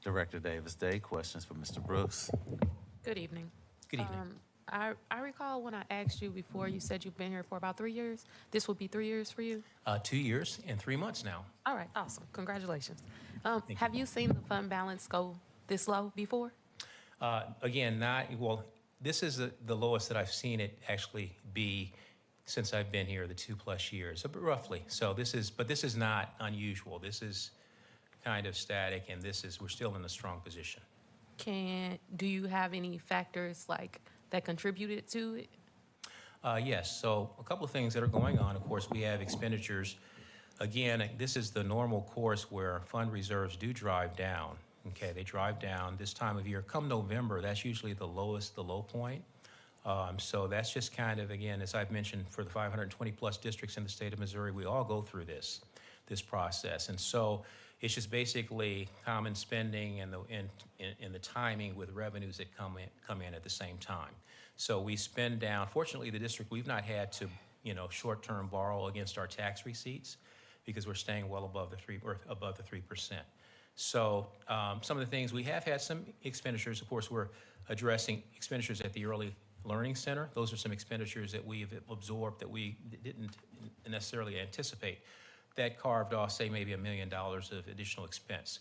Director Davis-Day, questions for Mr. Brooks? Good evening. Good evening. I recall when I asked you before, you said you've been here for about 3 years. This will be 3 years for you? 2 years and 3 months now. All right, awesome. Congratulations. Have you seen the fund balance go this low before? Again, this is the lowest that I've seen it actually be since I've been here, the 2+ years, roughly. So this is not unusual. This is kind of static, and we're still in a strong position. Do you have any factors like that contributed to it? Yes, so a couple of things that are going on. Of course, we have expenditures. Again, this is the normal course where fund reserves do drive down. Okay, they drive down this time of year. Come November, that's usually the low point. So that's just kind of, again, as I've mentioned, for the 520+ districts in the state of Missouri, we all go through this process. And so it's just basically common spending and the timing with revenues that come in at the same time. So we spend down. Fortunately, the district, we've not had to, short-term borrow against our tax receipts because we're staying well above the 3%. So some of the things, we have had some expenditures. Of course, we're addressing expenditures at the Early Learning Center. Those are some expenditures that we've absorbed that we didn't necessarily anticipate. That carved off, say, maybe $1 million of additional expense.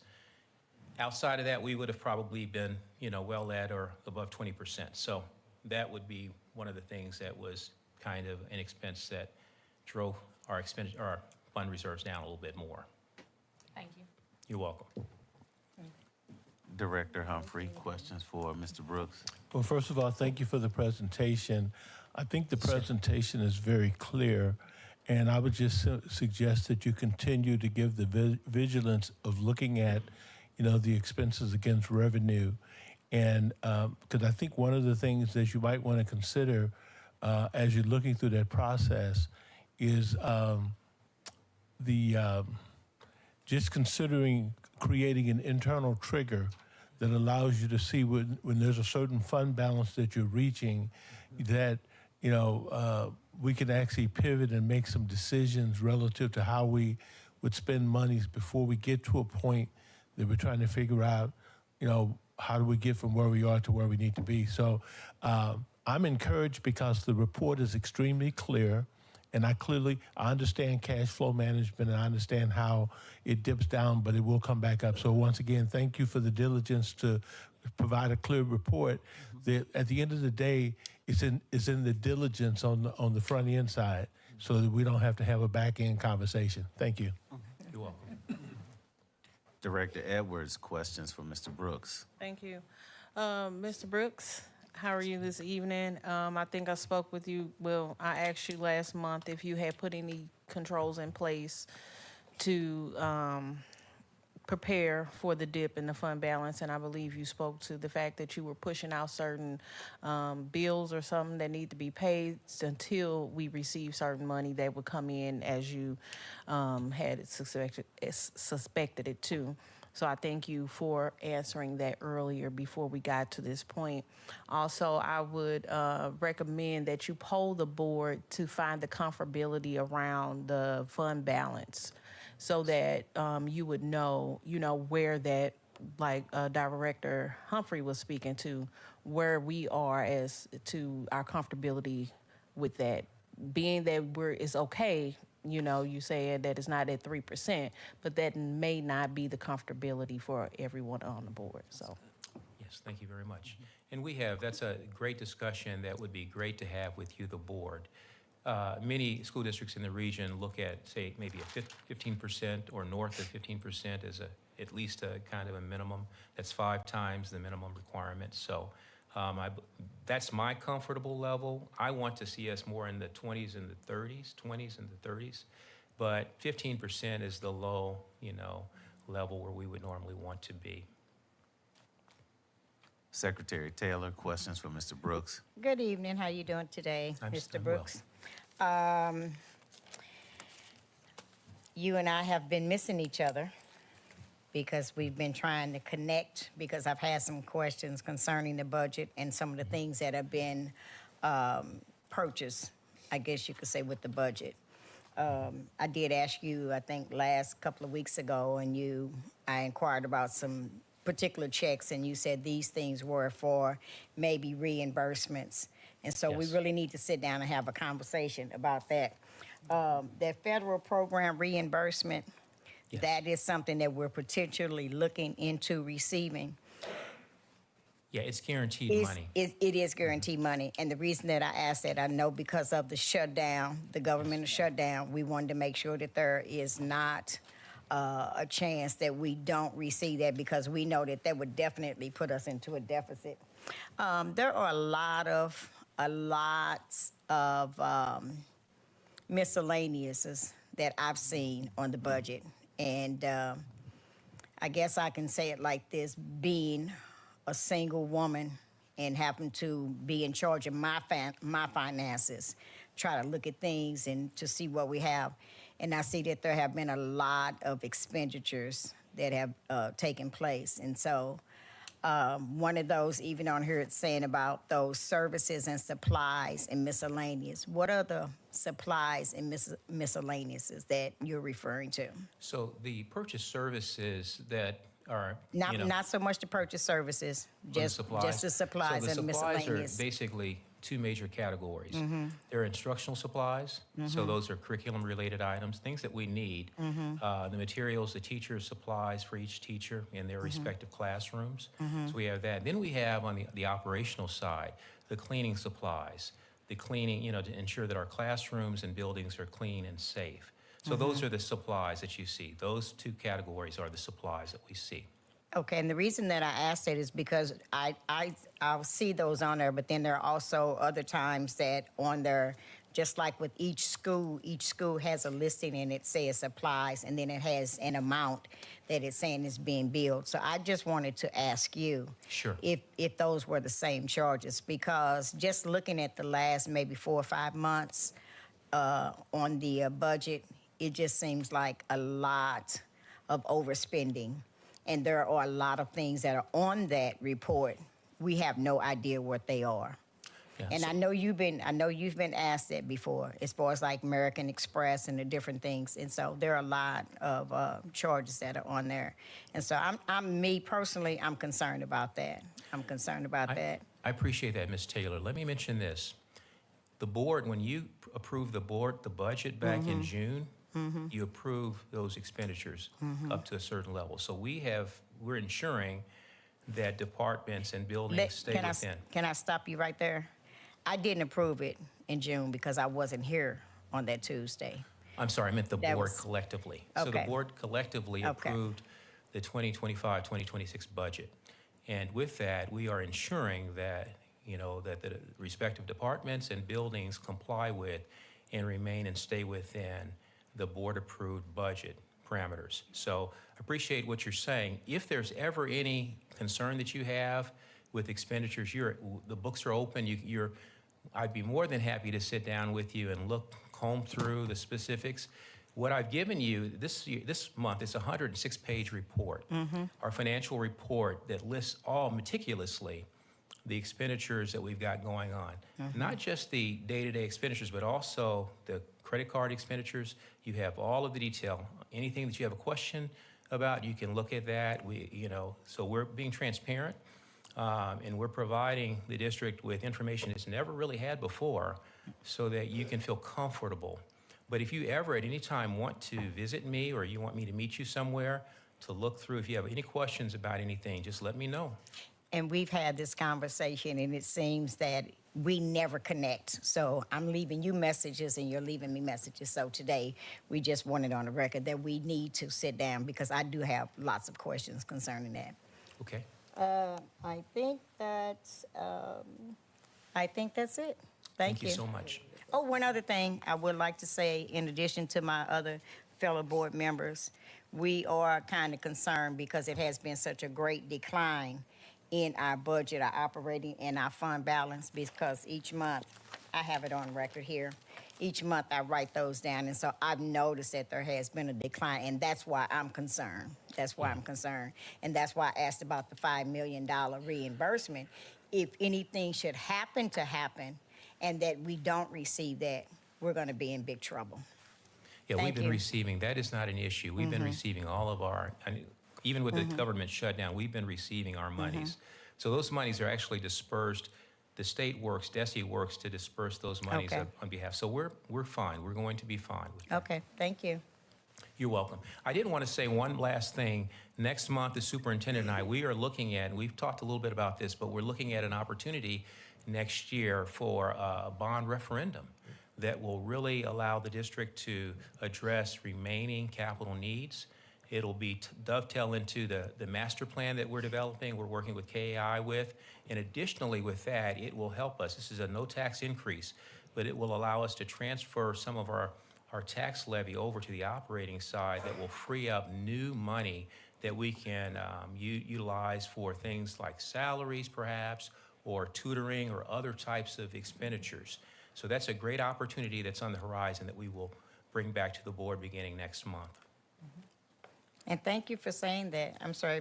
Outside of that, we would have probably been, well at or above 20%. So that would be one of the things that was kind of an expense that drove our fund reserves down a little bit more. Thank you. You're welcome. Director Humphrey, questions for Mr. Brooks? Well, first of all, thank you for the presentation. I think the presentation is very clear, and I would just suggest that you continue to give the vigilance of looking at, the expenses against revenue. And because I think one of the things that you might want to consider as you're looking through that process is just considering creating an internal trigger that allows you to see when there's a certain fund balance that you're reaching, that we can actually pivot and make some decisions relative to how we would spend monies before we get to a point that we're trying to figure out, how do we get from where we are to where we need to be. So I'm encouraged because the report is extremely clear. And I understand cash flow management, and I understand how it dips down, but it will come back up. So once again, thank you for the diligence to provide a clear report. That at the end of the day, it's in the diligence on the front end side, so that we don't have to have a back end conversation. Thank you. You're welcome. Director Edwards, questions for Mr. Brooks? Thank you. Mr. Brooks, how are you this evening? I think I spoke with you, I asked you last month if you had put any controls in place to prepare for the dip in the fund balance, and I believe you spoke to the fact that you were pushing out certain bills or something that need to be paid until we receive certain money that would come in as you had suspected it too. So I thank you for answering that earlier before we got to this point. Also, I would recommend that you poll the board to find the comfortability around the fund balance so that you would know, where that, like Director Humphrey was speaking to, where we are as to our comfortability with that. Being that it's okay, you said that it's not at 3%, but that may not be the comfortability for everyone on the board, so. Yes, thank you very much. And that's a great discussion that would be great to have with you, the board. Many school districts in the region look at, say, maybe a 15% or north of 15% as at least a kind of a minimum. That's 5 times the minimum requirement. So that's my comfortable level. I want to see us more in the 20s and the 30s. But 15% is the low, level where we would normally want to be. Secretary Taylor, questions for Mr. Brooks? Good evening. How you doing today, Mr. Brooks? You and I have been missing each other because we've been trying to connect, because I've had some questions concerning the budget and some of the things that have been purchased, I guess you could say, with the budget. I did ask you, I think last couple of weeks ago, and I inquired about some particular checks, and you said these things were for maybe reimbursements. And so we really need to sit down and have a conversation about that. That federal program reimbursement, that is something that we're potentially looking into receiving. Yeah, it's guaranteed money. It is guaranteed money. And the reason that I asked that, I know because of the shutdown, the governmental shutdown, we wanted to make sure that there is not a chance that we don't receive that, because we know that that would definitely put us into a deficit. There are a lot of miscellaneouses that I've seen on the budget. And I guess I can say it like this, being a single woman and having to be in charge of my finances, try to look at things and to see what we have. And I see that there have been a lot of expenditures that have taken place. And so one of those, even on here, it's saying about those services and supplies and miscellaneous. What are the supplies and miscellaneouses that you're referring to? So the purchase services that are, Not so much the purchase services, just the supplies so the and supplies miscellaneous. are basically two major categories. There are instructional supplies, so those are curriculum-related items, things that we need. The materials, the teacher's supplies for each teacher in their respective classrooms. So we have that. Then we have on the operational side, the cleaning supplies, the cleaning, to ensure that our classrooms and buildings are clean and safe. So those are the supplies that you see. Those two categories are the supplies that we see. Okay, and the reason that I asked that is because I'll see those on there, but then there are also other times that on there, just like with each school has a listing and it says supplies, and then it has an amount that it's saying is being billed. So I just wanted to ask you Sure. if those were the same charges, because just looking at the last maybe 4 or 5 months on the budget, it just seems like a lot of overspending. And there are a lot of things that are on that report. We have no idea what they are. Yeah, And so- I know you've been asked that before, as far as like American Express and the different things. And so there are a lot of charges that are on there. And so me personally, I'm concerned about that. I appreciate that, Ms. Taylor. Let me mention this. The board, when you approved the budget back in June, you approve those expenditures up to a certain level. So we're ensuring that departments and buildings stay within. Can I stop you right there? I didn't approve it in June because I wasn't here on that Tuesday. I'm sorry, I meant the That board was- collectively. So the Okay. board collectively Okay. approved the 2025-2026 budget. And with that, we are ensuring that, that the respective departments and buildings comply with and remain and stay within the board-approved budget parameters. So I appreciate what you're saying. If there's ever any concern that you have with expenditures, the books are open. I'd be more than happy to sit down with you and comb through the specifics. What I've given you this month is a 106-page report, our financial report that lists all meticulously the expenditures that we've got going on. Not just the day-to-day expenditures, but also the credit card expenditures. You have all of the detail. Anything that you have a question about, you can look at that. So we're being transparent, and we're providing the district with information it's never really had before, so that you can feel comfortable. But if you ever at any time want to visit me, or you want me to meet you somewhere to look through, if you have any questions about anything, just let me know. And we've had this conversation, and it seems that we never connect. So I'm leaving you messages, and you're leaving me messages. So today, we just wanted on the record that we need to sit down, because I do have lots of questions concerning that. Okay. I think that's it. Thank you. Thank you so much. Oh, one other thing I would like to say, in addition to my other fellow board members, we are kind of concerned because it has been such a great decline in our budget, our operating and our fund balance, because each month, I have it on record here, each month I write those down. And so I've noticed that there has been a decline, and that's why I'm concerned. And that's why I asked about the $5 million reimbursement. If anything should happen and that we don't receive that, we're going to be in big trouble. Yeah, Thank we've been you. receiving, that is not an issue. We've been receiving all of even with the government shutdown, we've been receiving our monies. So those monies are actually dispersed. The state works, DESE works to disperse those monies Okay. on behalf. So we're fine. We're going to be fine with that. Okay, thank you. You're welcome. I did want to say one last thing. Next month, the superintendent and I, we are looking at, and we've talked a little bit about this, but we're looking at an opportunity next year for a bond referendum that will really allow the district to address remaining capital needs. It'll be dovetail into the master plan that we're developing, we're working with KAI with. And additionally with that, it will help us. This is a no tax increase, but it will allow us to transfer some of our tax levy over to the operating side that will free up new money that we can utilize for things like salaries perhaps, or tutoring or other types of expenditures. So that's a great opportunity that's on the horizon that we will bring back to the board beginning next month. And thank you for saying that. I'm sorry,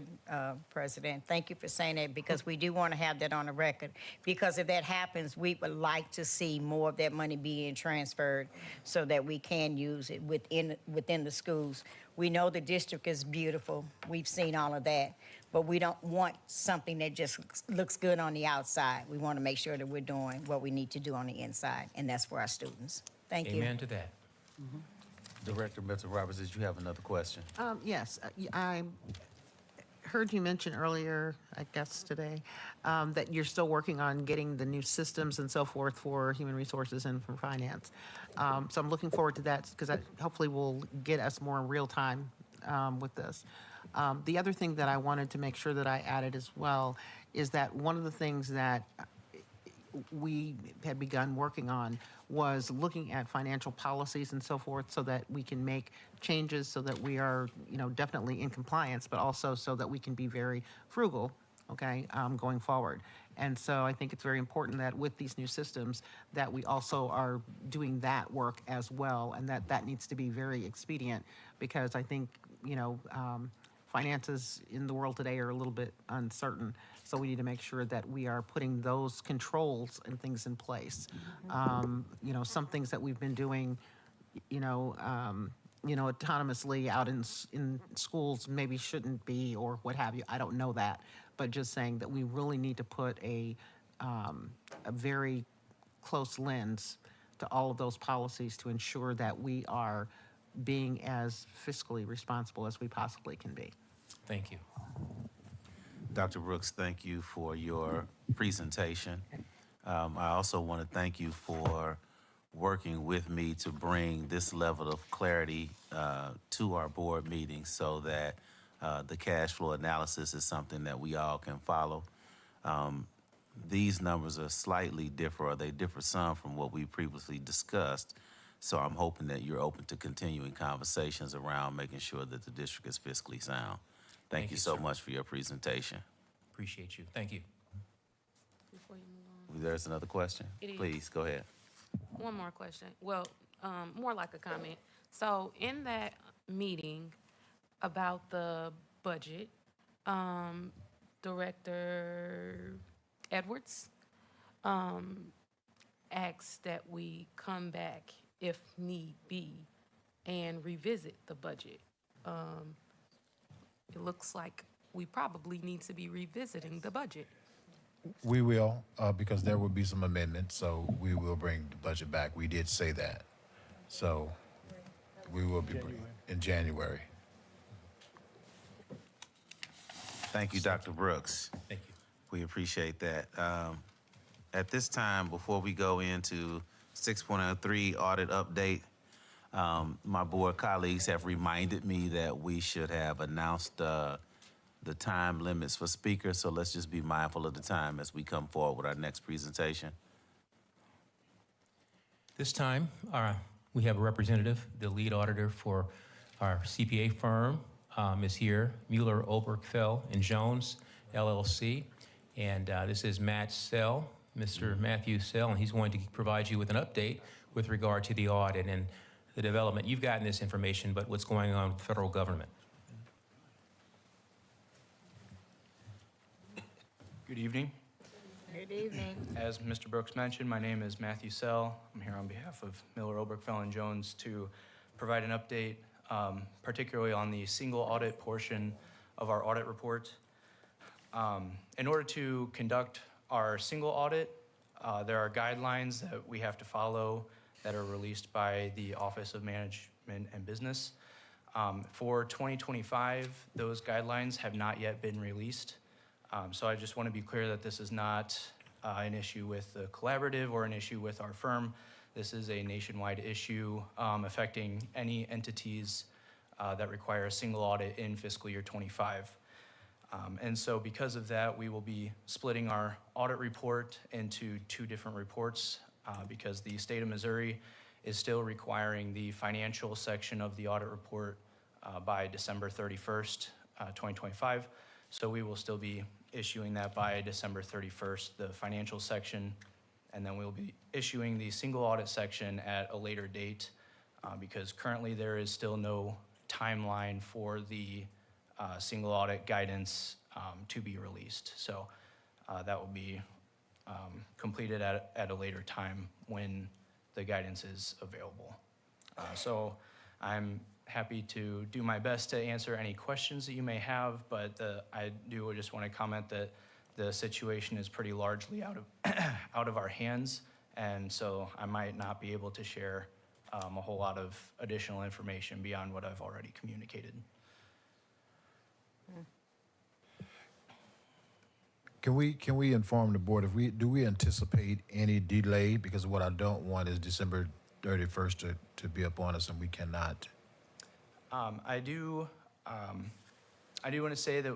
President. Thank you for saying that, because we do want to have that on the record. Because if that happens, we would like to see more of that money being transferred so that we can use it within the schools. We know the district is beautiful. We've seen all of that. But we don't want something that just looks good on the outside. We want to make sure that we're doing what we need to do on the inside, and that's for our students. Thank you. Amen to that. Director Mr. Roberts, did you have another question? Yes, I heard you mention earlier, I guess today, that you're still working on getting the new systems and so forth for human resources and for finance. So I'm looking forward to that, because that hopefully will get us more in real time with this. The other thing that I wanted to make sure that I added as well is that one of the things that we had begun working on was looking at financial policies and so forth, so that we can make changes so that we are, definitely in compliance, but also so that we can be very frugal, okay, going forward. And so I think it's very important that with these new systems that we also are doing that work as well, and that needs to be very expedient, because I think, finances in the world today are a little bit uncertain. So we need to make sure that we are putting those controls and things in place. Some things that we've been doing, autonomously out in schools maybe shouldn't be, or what have you. I don't know that, but just saying that we really need to put a very close lens to all of those policies to ensure that we are being as fiscally responsible as we possibly can be. Thank you. Dr. Brooks, thank you for your presentation. I also want to thank you for working with me to bring this level of clarity to our board meetings, so that the cash flow analysis is something that we all can follow. These numbers are slightly different, or they differ some from what we previously discussed. So I'm hoping that you're open to continuing conversations around making sure that the district is fiscally sound. Thank you so much for your presentation. Appreciate you. Thank you. Before you move on. There's another question? It is. Please, go ahead. One more question. Well, more like a comment. So in that meeting about the budget, Director Edwards asked that we come back if need be and revisit the budget. It looks like we probably need to be revisiting the budget. We will, because there will be some amendments, so we will bring the budget back. We did say that. So we will be in January. Thank you, Dr. Brooks. Thank you. We appreciate that. At this time, before we go into 6.03 audit update, my board colleagues have reminded me that we should have announced the time limits for speakers, so let's just be mindful of the time as we come forward with our next presentation. This time, we have a representative, the lead auditor for our CPA firm is here, Mueller, Obergefell & Jones, LLC. And this is Matt Sell, Mr. Matthew Sell, and he's going to provide you with an update with regard to the audit and the development. You've gotten this information, but what's going on with the federal government. Good evening. Good evening. As Mr. Brooks mentioned, my name is Matthew Sell. I'm here on behalf of Miller, Obergefell & Jones to provide an update, particularly on the single audit portion of our audit report. In order to conduct our single audit, there are guidelines that we have to follow that are released by the Office of Management and Business. For 2025, those guidelines have not yet been released. So I just want to be clear that this is not an issue with the collaborative or an issue with our firm. This is a nationwide issue affecting any entities that require a single audit in fiscal year 25. And so because of that, we will be splitting our audit report into two different reports because the state of Missouri is still requiring the financial section of the audit report by December 31st, 2025. So we will still be issuing that by December 31st, the financial section, and then we'll be issuing the single audit section at a later date because currently there is still no timeline for the single audit guidance to be released. So that will be completed at a later time when the guidance is available. So I'm happy to do my best to answer any questions that you may have, but I do just want to comment that the situation is pretty largely out of our hands, and so I might not be able to share a whole lot of additional information beyond what I've already communicated. Can we inform the board do we anticipate any delay? Because what I don't want is December 31st to be upon us and we cannot. I do want to say that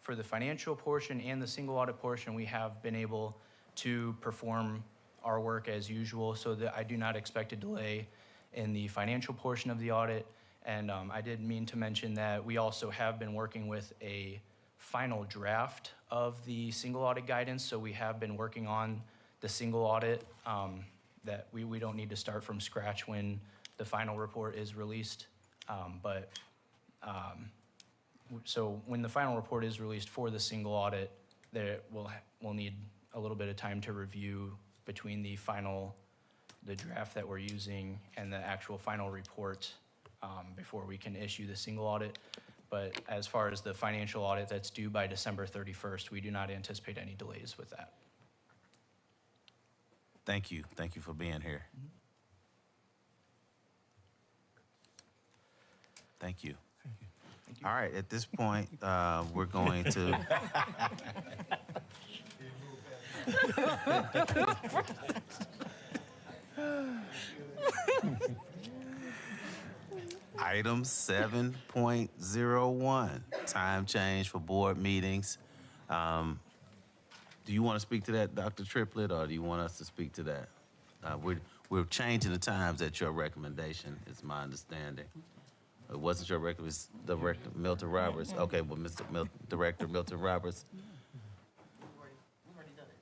for the financial portion and the single audit portion, we have been able to perform our work as usual, so that I do not expect a delay in the financial portion of the audit. And I did mean to mention that we also have been working with a final draft of the single audit guidance, so we have been working on the single audit that we don't need to start from scratch when the final report is released. So when the final report is released for the single audit, we'll need a little bit of time to review between the draft that we're using and the actual final report before we can issue the single audit. But as far as the financial audit that's due by December 31st, we do not anticipate any delays with that. Thank you. Thank you for being here. Thank you. All right, at this point, we're going to. Item 7.01, time change for board meetings. Do you want to speak to that, Dr. Triplett, or do you want us to speak to that? We're changing the times at your recommendation, is my understanding. It wasn't your recommendation, Director Milton Roberts. Okay, well, Director Milton Roberts.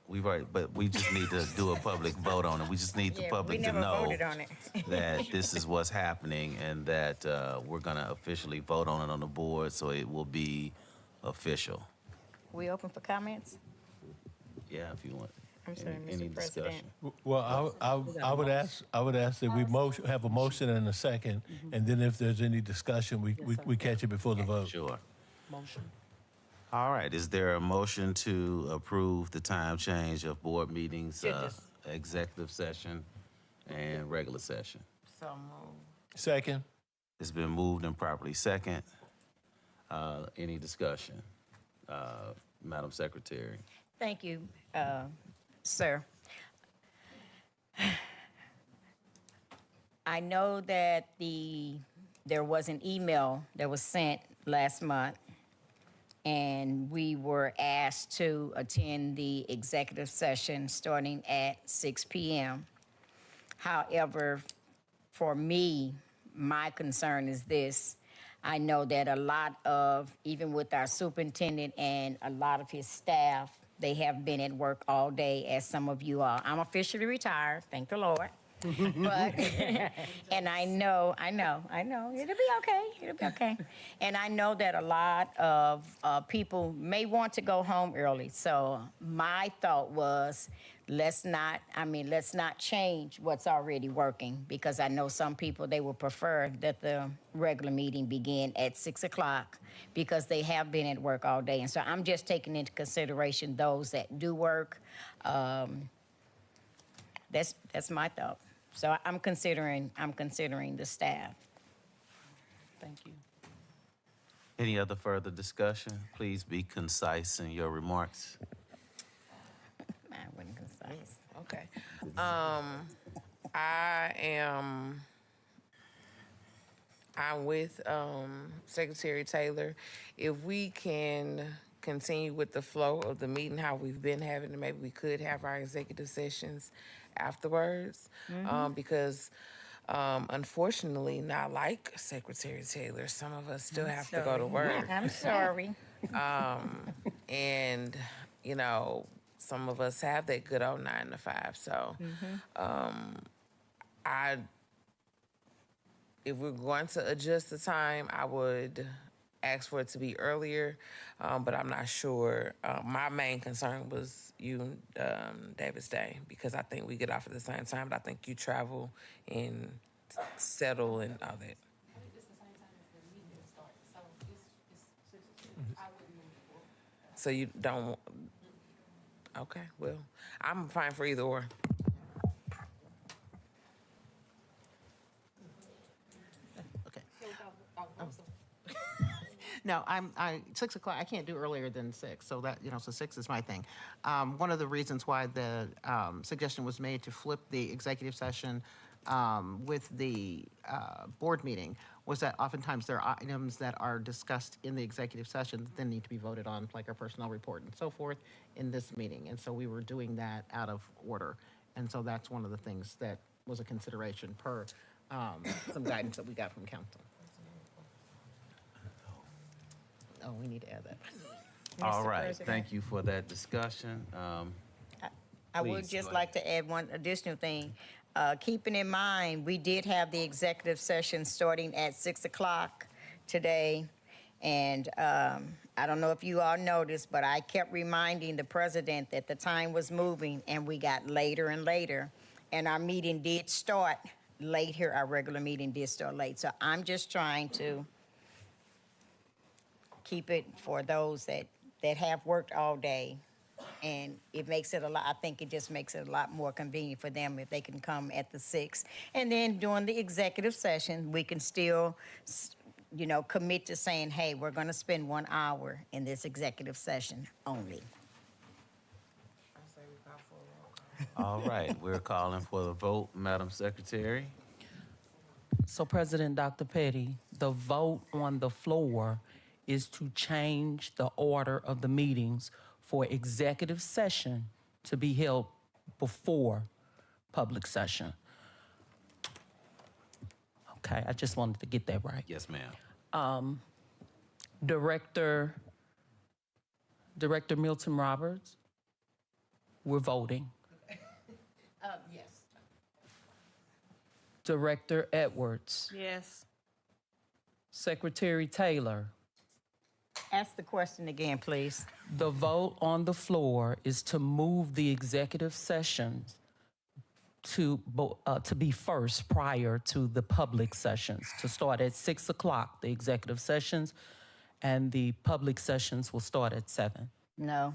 We've already, but we just need to do a public vote on it. We just need the public to know that this is what's happening and that we're gonna officially vote on it on the board, so it will be official. We open for comments? Yeah, if you want. I'm sorry, Any Mr. President. discussion? Well, I would ask that we have a motion and a second, and then if there's any discussion, we catch it before the vote. Sure. Motion. All right, is there a motion to approve the time change of board meetings, executive session and regular session? So moved. Second. It's been moved and properly second. Any discussion? Madam Secretary. Thank you, sir. I know that there was an email that was sent last month, and we were asked to attend the executive session starting at 6 p.m. However, for me, my concern is this. I know that a lot of, even with our superintendent and a lot of his staff, they have been at work all day, as some of you are. I'm officially retired, thank the Lord. But, and I know, it'll be okay. And I know that a lot of people may want to go home early. So my thought was, let's not change what's already working, because I know some people, they would prefer that the regular meeting begin at 6 o'clock because they have been at work all day. And so I'm just taking into consideration those that do work. That's my thought. So I'm considering the staff. Thank you. Any other further discussion? Please be concise in your remarks. I wasn't concise. Okay. I'm with Secretary Taylor. If we can continue with the flow of the meeting, how we've been having it, maybe we could have our executive sessions afterwards. Because unfortunately, not like Secretary Taylor, some of us still have to go to work. I'm sorry. And, you know, some of us have that good old 9 to 5. So if we're going to adjust the time, I would ask for it to be earlier, but I'm not sure. My main concern was you, Davis Day, because I think we get off at the same time, but I think you travel and settle and all that. So you don't, okay, well, I'm fine for either or. Okay. No, 6 o'clock, I can't do earlier than 6, so that, so 6 is my thing. One of the reasons why the suggestion was made to flip the executive session with the board meeting was that oftentimes there are items that are discussed in the executive session that then need to be voted on, like our personnel report and so forth, in this meeting. And so we were doing that out of order. And so that's one of the things that was a consideration per some guidance that we got from council. Oh, we need to add that. All right, President. thank you for that discussion. I would Please, just go like to add one additional thing. Keeping in mind, we did have the executive session starting at 6 o'clock today. And I don't know if you all noticed, but I kept reminding the president that the time was moving and we got later and later. And our meeting did start late here. Our regular meeting did start late. So I'm just trying to keep it for those that have worked all day. And it makes it I think it just makes it a lot more convenient for them if they can come at the 6. And then during the executive session, we can still, commit to saying, hey, we're going to spend 1 hour in this executive session only. All right, we're calling for the vote, Madam Secretary. So President Dr. Petty, the vote on the floor is to change the order of the meetings for executive session to be held before public session. Okay, I just wanted to get that right. Yes, ma'am. Director Milton Roberts, we're voting. Yes. Director Edwards, Yes. Secretary Taylor. Ask the question again, please. The vote on the floor is to move the executive sessions to be first prior to the public sessions, to start at 6 o'clock, the executive sessions, and the public sessions will start at 7. No.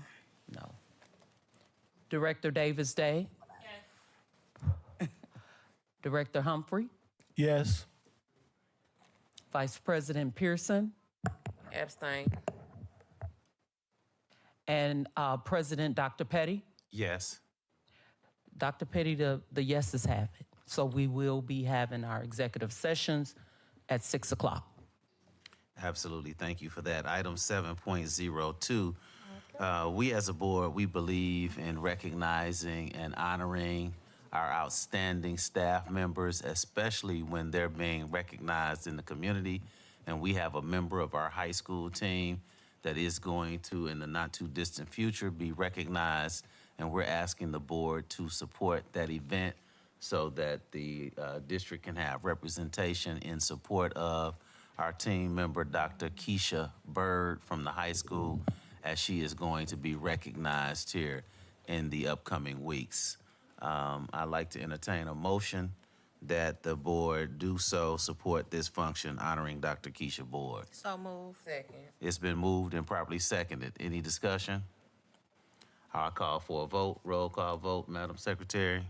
No. Director Davis Day? Yes. Director Humphrey? Yes. Vice President Pearson? Abstain. And President Dr. Petty? Yes. Dr. Petty, the yeses have it. So we will be having our executive sessions at 6 o'clock. Absolutely. Thank you for that. Item 7.02. We as a board, we believe in recognizing and honoring our outstanding staff members, especially when they're being recognized in the community. And we have a member of our high school team that is going to, in the not too distant future, be recognized. And we're asking the board to support that event so that the district can have representation in support of our team member, Dr. Keisha Bird from the high school, as she is going to be recognized here in the upcoming weeks. I'd like to entertain a motion that the board do so support this function honoring Dr. Keisha Bird. So move. Second. It's been moved and properly seconded. Any discussion? I'll call for a vote. Roll call vote, Madam Secretary.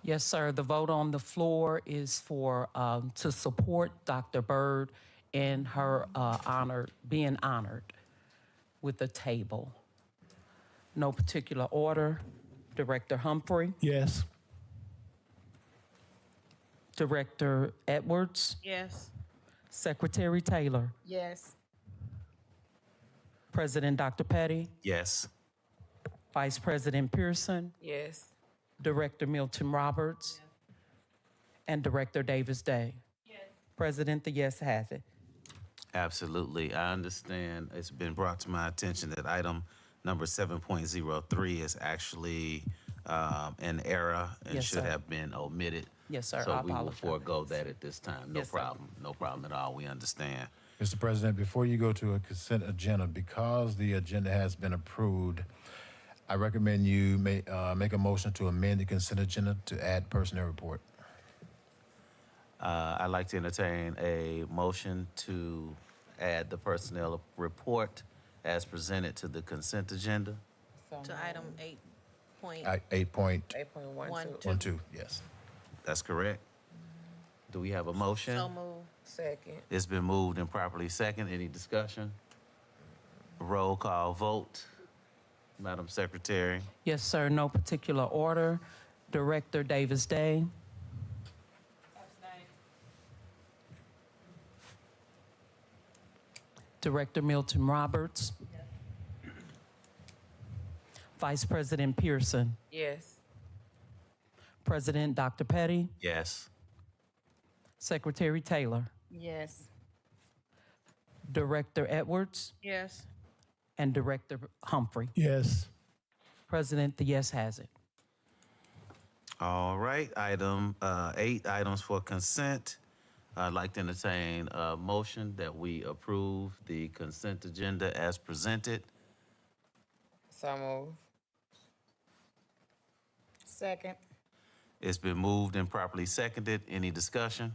Yes, sir. The vote on the floor is for to support Dr. Bird in her being honored with a table. No particular order. Director Humphrey, Yes. Director Edwards, Yes. Secretary Taylor, Yes. President Dr. Petty, Yes. Vice President Pearson, Yes. Director Milton Roberts, and Director Davis Day. President, the yes has it. Absolutely. I understand it's been brought to my attention that item number 7.03 is actually an error and Yes, should sir. have been omitted. Yes, sir. So I we will apologize. forego that at this time. No Yes, sir. problem. No problem at all. We understand. Mr. President, before you go to a consent agenda, because the agenda has been approved, I recommend you make a motion to amend the consent agenda to add personnel report. I'd like to entertain a motion to add the personnel report as presented to the consent agenda. To item 8.12. 8.12, yes. That's correct. Do we have a motion? So moved. Second. It's been moved and properly second. Any discussion? Roll call vote. Madam Secretary. Yes, sir. No particular order. Director Davis Day. Director Milton Roberts. Vice President Pearson. Yes. President Dr. Petty. Yes. Secretary Taylor. Yes. Director Edwards. Yes. And Director Humphrey. Yes. President, the yes has it. All right, item 8, items for consent. I'd like to entertain a motion that we approve the consent agenda as presented. So moved. Second. It's been moved and properly seconded. Any discussion?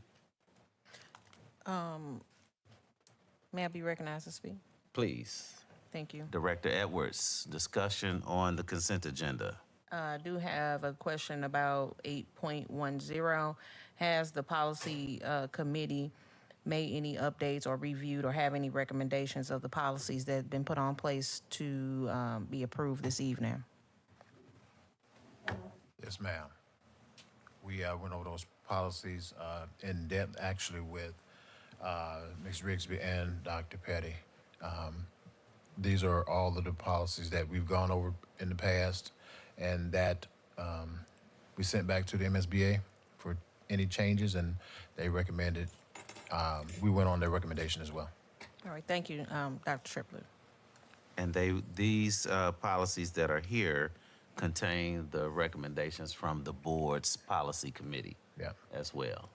May I be recognized to speak? Please. Thank you. Director Edwards, discussion on the consent agenda. I do have a question about 8.10. Has the policy committee made any updates or reviewed or have any recommendations of the policies that have been put on place to be approved this evening? Yes, ma'am. We went over those policies in depth, actually, with Ms. Rigsby and Dr. Petty. These are all of the policies that we've gone over in the past and that we sent back to the MSBA for any changes, and they recommended, we went on their recommendation as well. All right, thank you, Dr. Triplett. And these policies that are here contain the recommendations from the board's policy committee as well.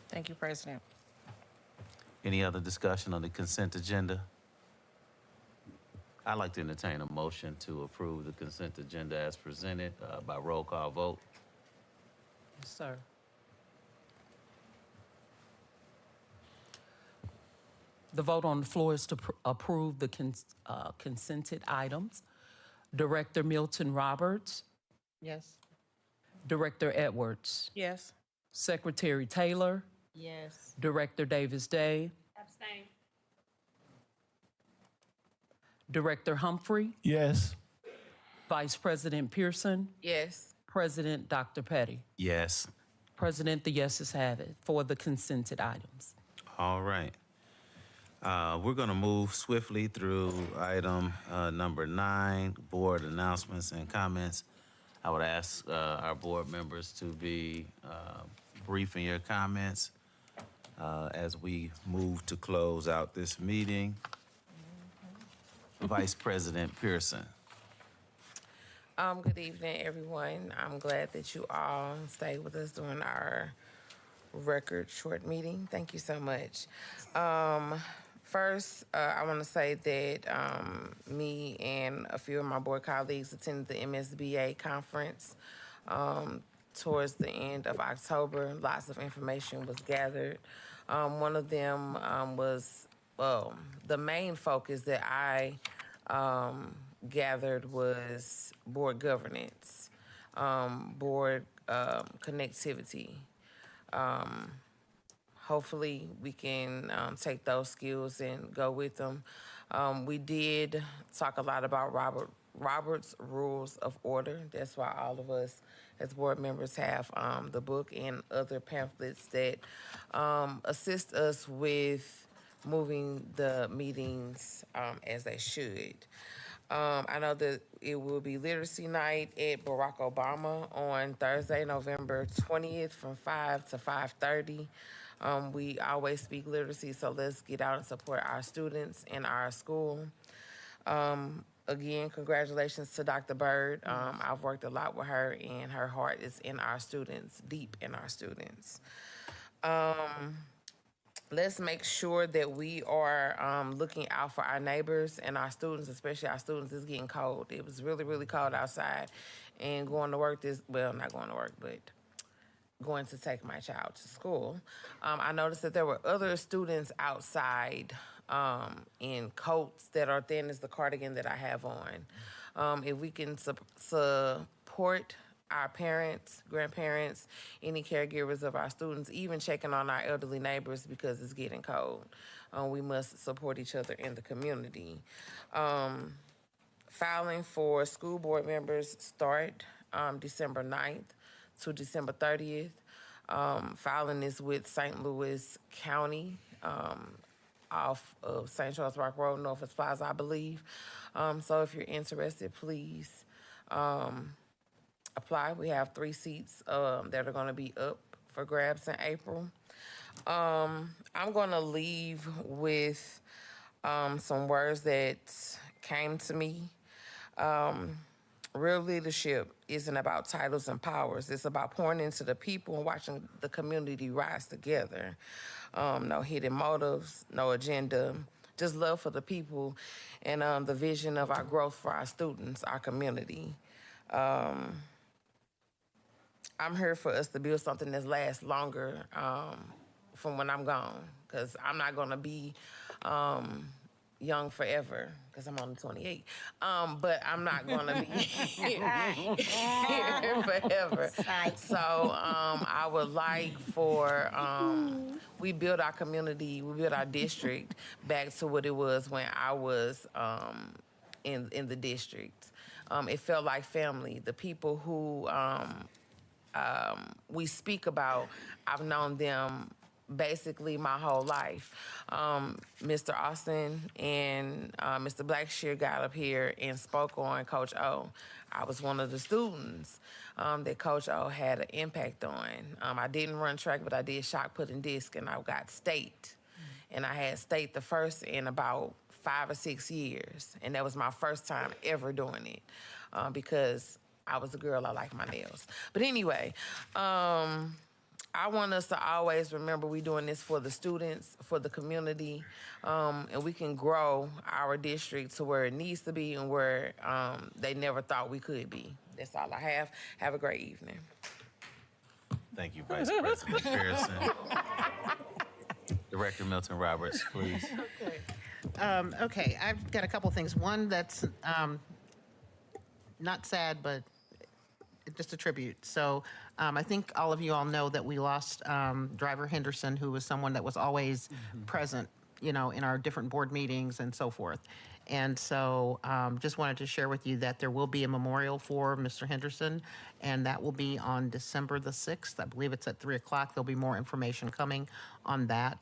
Thank you, President. Any other discussion on the consent agenda? I'd like to entertain a motion to approve the consent agenda as presented by roll call vote. Yes, sir. The vote on the floor is to approve the consented items. Director Milton Roberts, Yes. Director Edwards, Yes. Secretary Taylor, Yes. Director Davis Day, Abstain. Director Humphrey, Yes. Vice President Pearson, Yes. President Dr. Petty. Yes. President, the yeses have it for the consented items. All right. We're going to move swiftly through item number 9, board announcements and comments. I would ask our board members to be brief in your comments as we move to close out this meeting. Vice President Pearson. Good evening, everyone. I'm glad that you all stayed with us during our record short meeting. Thank you so much. First, I want to say that me and a few of my board colleagues attended the MSBA conference towards the end of October. Lots of information was gathered. One of them was, the main focus that I gathered was board governance, board connectivity, hopefully we can take those skills and go with them. We did talk a lot about Robert's Rules of Order. That's why all of us as board members have the book and other pamphlets that assist us with moving the meetings as they should. I know that it will be Literacy Night at Barack Obama on Thursday, November 20th from 5 to 5:30. We always speak literacy, so let's get out and support our students in our school. Again, congratulations to Dr. Bird. I've worked a lot with her, and her heart is in our students, deep in our students. Let's make sure that we are looking out for our neighbors and our students, especially our students. It's getting cold. It was really, really cold outside. And going to work not going to work, but going to take my child to school. I noticed that there were other students outside in coats that are thin as the cardigan that I have on. If we can support our parents, grandparents, any caregivers of our students, even checking on our elderly neighbors because it's getting cold. We must support each other in the community. Filing for school board members start December 9th to December 30th. Filing is with St. Louis County off of St. Charles Rock Road, Northwest Plaza, I believe. So if you're interested, please apply. We have 3 seats that are going to be up for grabs in April. I'm going to leave with some words that came to me. Real leadership isn't about titles and powers. It's about pouring into the people and watching the community rise together. No hidden motives, no agenda, just love for the people and the vision of our growth for our students, our community. I'm here for us to build something that lasts longer from when I'm gone, because I'm not going to be young forever, because I'm only 28. But I'm not going to be here forever. So I would like for, we build our community, we build our district back to what it was when I was in the district. It felt like family. The people who we speak about, I've known them basically my whole life. Mr. Austin and Mr. Blackshear got up here and spoke on Coach O. I was one of the students that Coach O had an impact on. I didn't run track, but I did shot put and disc, and I got state. And I had state the first in about 5 or 6 years. And that was my first time ever doing it because I was a girl, I like my nails. But anyway, I want us to always remember we're doing this for the students, for the community, and we can grow our district to where it needs to be and where they never thought we could be. That's all I have. Have a great evening. Thank you, Vice President Pearson. Director Milton Roberts, please. Okay, I've got a couple things. One that's not sad, but just a tribute. So I think all of you all know that we lost Driver Henderson, who was someone that was always present, you know, in our different board meetings and so forth. And so just wanted to share with you that there will be a memorial for Mr. Henderson, and that will be on December the 6th. I believe it's at 3 o'clock. There'll be more information coming on that.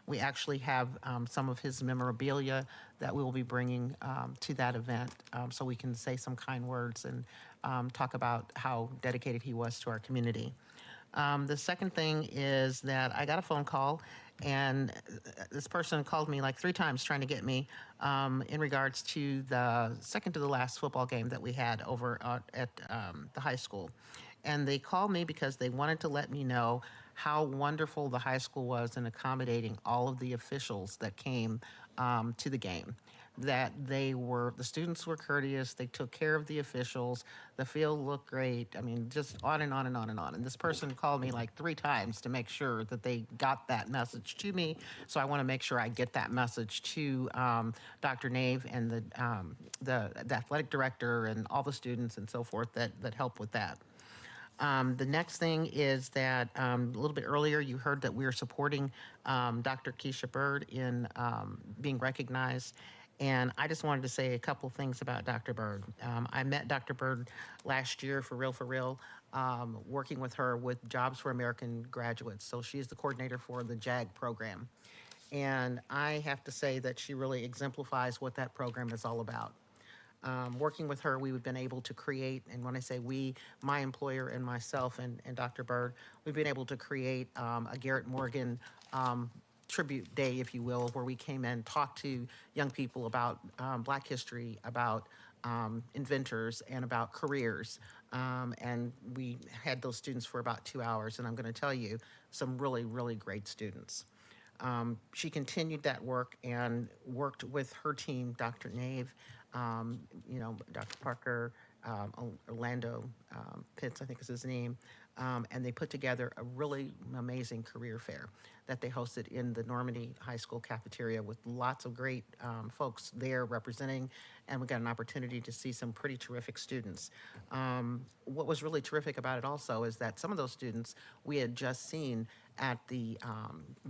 We actually have some of his memorabilia that we will be bringing to that event, so we can say some kind words and talk about how dedicated he was to our community. The second thing is that I got a phone call, and this person called me like 3 times trying to get me in regards to the second to the last football game that we had over at the high school. And they called me because they wanted to let me know how wonderful the high school was in accommodating all of the officials that came to the game. That the students were courteous, they took care of the officials, the field looked great. I mean, just on and on and on and on. And this person called me like 3 times to make sure that they got that message to me. So I want to make sure I get that message to Dr. Nave and the athletic director and all the students and so forth that help with that. The next thing is that a little bit earlier, you heard that we are supporting Dr. Keisha Bird in being recognized. And I just wanted to say a couple things about Dr. Bird. I met Dr. Bird last year, for real, working with her with Jobs for American Graduates. So she's the coordinator for the JAG program. And I have to say that she really exemplifies what that program is all about. Working with her, we've been able to create, and when I say we, my employer and myself and Dr. Bird, we've been able to create a Garrett Morgan tribute day, if you will, where we came in, talked to young people about Black history, about inventors, and about careers. And we had those students for about 2 hours, and I'm going to tell you, some really, really great students. She continued that work and worked with her team, Dr. Nave, Dr. Parker, Orlando Pitts, I think is his name, and they put together a really amazing career fair that they hosted in the Normandy High School cafeteria with lots of great folks there representing, and we got an opportunity to see some pretty terrific students. What was really terrific about it also is that some of those students we had just seen at the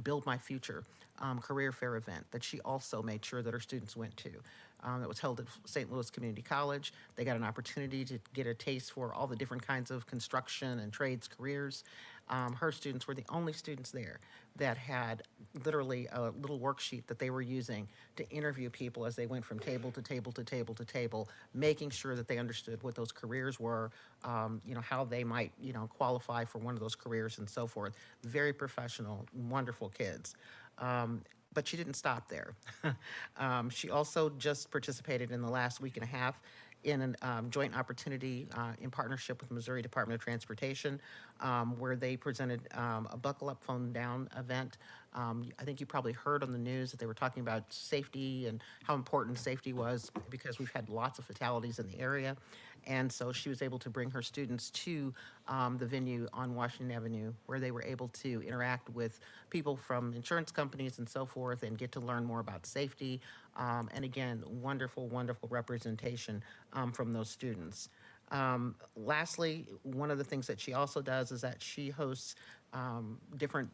Build My Future career fair event that she also made sure that her students went to. It was held at St. Louis Community College. They got an opportunity to get a taste for all the different kinds of construction and trades careers. Her students were the only students there that had literally a little worksheet that they were using to interview people as they went from table to table to table to table, making sure that they understood what those careers were, how they might, qualify for one of those careers and so forth. Very professional, wonderful kids. But she didn't stop there. She also just participated in the last week and a half in a joint opportunity in partnership with Missouri Department of Transportation, where they presented a Buckle Up, Phone Down event. I think you probably heard on the news that they were talking about safety and how important safety was because we've had lots of fatalities in the area. And so she was able to bring her students to the venue on Washington Avenue where they were able to interact with people from insurance companies and so forth and get to learn more about safety. And again, wonderful, wonderful representation from those students. Lastly, one of the things that she also does is that she hosts different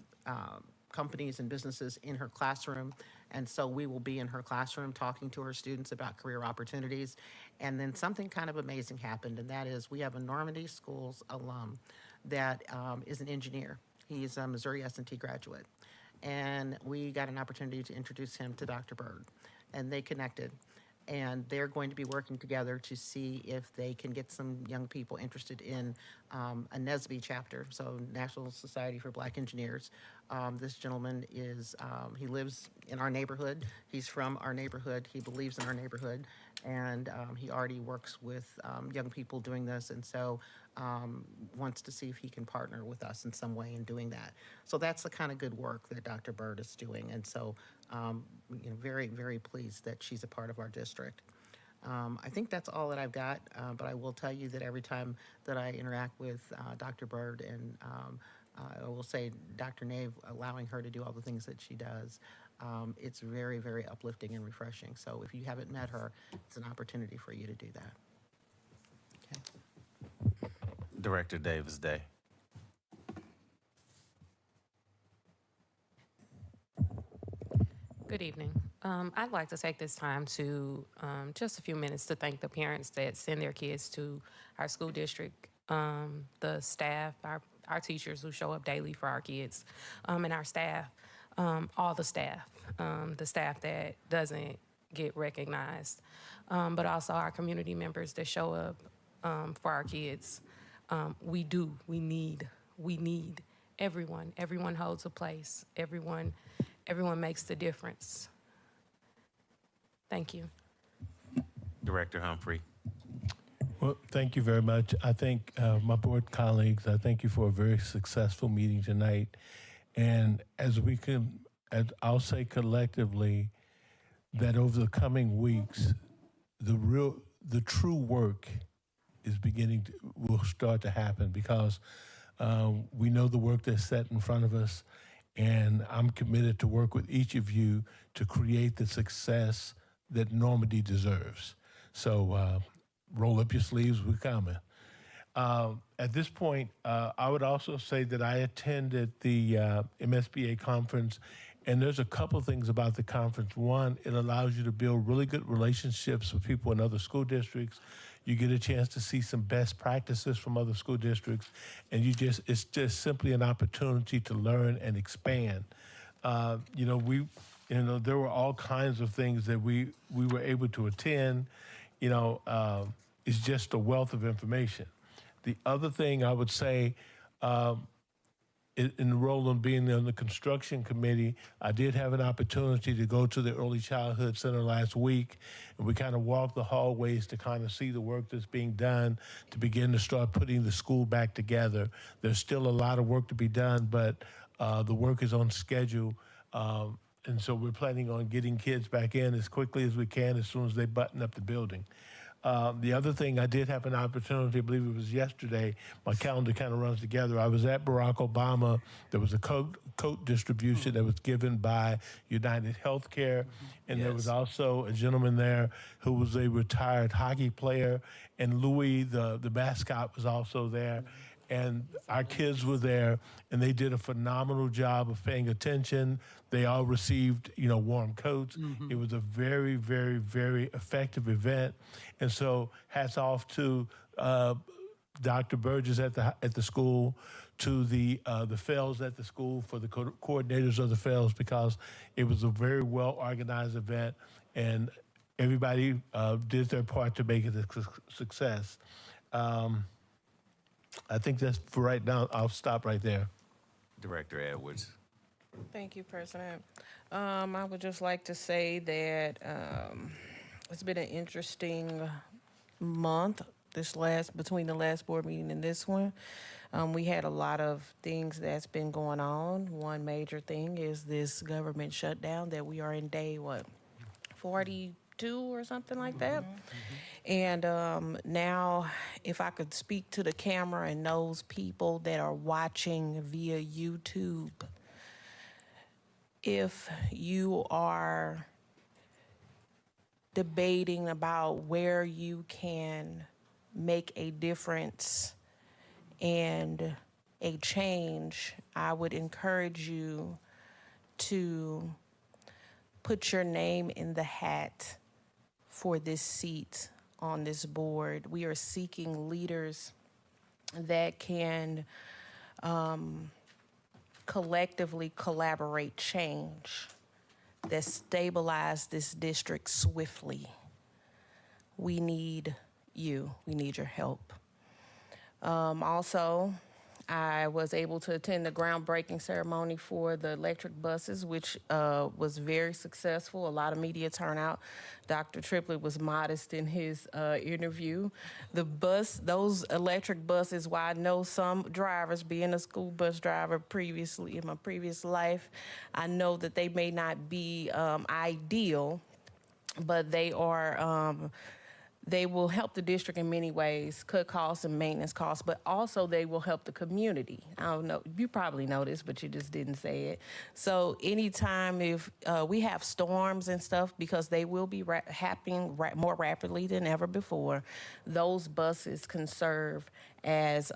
companies and businesses in her classroom. And so we will be in her classroom talking to her students about career opportunities. And then something kind of amazing happened, and that is we have a Normandy Schools alum that is an engineer. He's a Missouri S&T graduate. And we got an opportunity to introduce him to Dr. Bird, and they connected. And they're going to be working together to see if they can get some young people interested in a NSBE chapter, so National Society for Black Engineers. This gentleman is, he lives in our neighborhood. He's from our neighborhood. He believes in our neighborhood. And he already works with young people doing this, and so wants to see if he can partner with us in some way in doing that. So that's the kind of good work that Dr. Bird is doing. And so very, very pleased that she's a part of our district. I think that's all that I've got, but I will tell you that every time that I interact with Dr. Bird and I will say Dr. Nave, allowing her to do all the things that she does, it's very, very uplifting and refreshing. So if you haven't met her, it's an opportunity for you to do that. Okay. Director Davis Day. Good evening. I'd like to take this time to just a few minutes to thank the parents that send their kids to our school district, the staff, our teachers who show up daily for our kids, and our staff, all the staff that doesn't get recognized, but also our community members that show up for our kids. We need everyone. Everyone holds a place. Everyone makes the difference. Thank you. Director Humphrey. Well, thank you very much. I think my board colleagues, I thank you for a very successful meeting tonight. And I'll say collectively that over the coming weeks, the true work is will start to happen because we know the work that's set in front of us. And I'm committed to work with each of you to create the success that Normandy deserves. So roll up your sleeves, we're coming. At this point, I would also say that I attended the MSBA conference, and there's a couple things about the conference. One, it allows you to build really good relationships with people in other school districts. You get a chance to see some best practices from other school districts, and it's just simply an opportunity to learn and expand. There were all kinds of things that we were able to attend. It's just a wealth of information. The other thing I would say, in the role of being on the construction committee, I did have an opportunity to go to the Early Childhood Center last week, and we kind of walked the hallways to kind of see the work that's being done to begin to start putting the school back together. There's still a lot of work to be done, but the work is on schedule. And so we're planning on getting kids back in as quickly as we can as soon as they button up the building. The other thing, I did have an opportunity, I believe it was yesterday, my calendar kind of runs together. I was at Barack Obama. There was a coat distribution that was given by United Healthcare. And there was also a gentleman there who was a retired hockey player. And Louis, the mascot, was also there. And our kids were there, and they did a phenomenal job of paying attention. They all received, warm coats. It was a very, very, very effective event. And so hats off to Dr. Burgess at the school, to the fellows at the school, for the coordinators of the fellows, because it was a very well-organized event, and everybody did their part to make it a success. I think that's for right now. I'll stop right there. Director Edwards. Thank you, President. I would just like to say that it's been an interesting month between the last board meeting and this one. We had a lot of things that's been going on. One major thing is this government shutdown that we are in day, 42 or something like that. And now, if I could speak to the camera and those people that are watching via YouTube, if you are debating about where you can make a difference and a change, I would encourage you to put your name in the hat for this seat on this board. We are seeking leaders that can collectively collaborate change, that stabilize this district swiftly. We need you. We need your help. Also, I was able to attend the groundbreaking ceremony for the electric buses, which was very successful. A lot of media turnout. Dr. Triplett was modest in his interview. Those electric buses, while I know some drivers, being a school bus driver previously in my previous life, I know that they may not be ideal, but they are. They will help the district in many ways, cut costs and maintenance costs, but also they will help the community. I don't know, you probably know this, but you just didn't say it. So anytime if we have storms and stuff, because they will be happening more rapidly than ever before, those buses can serve as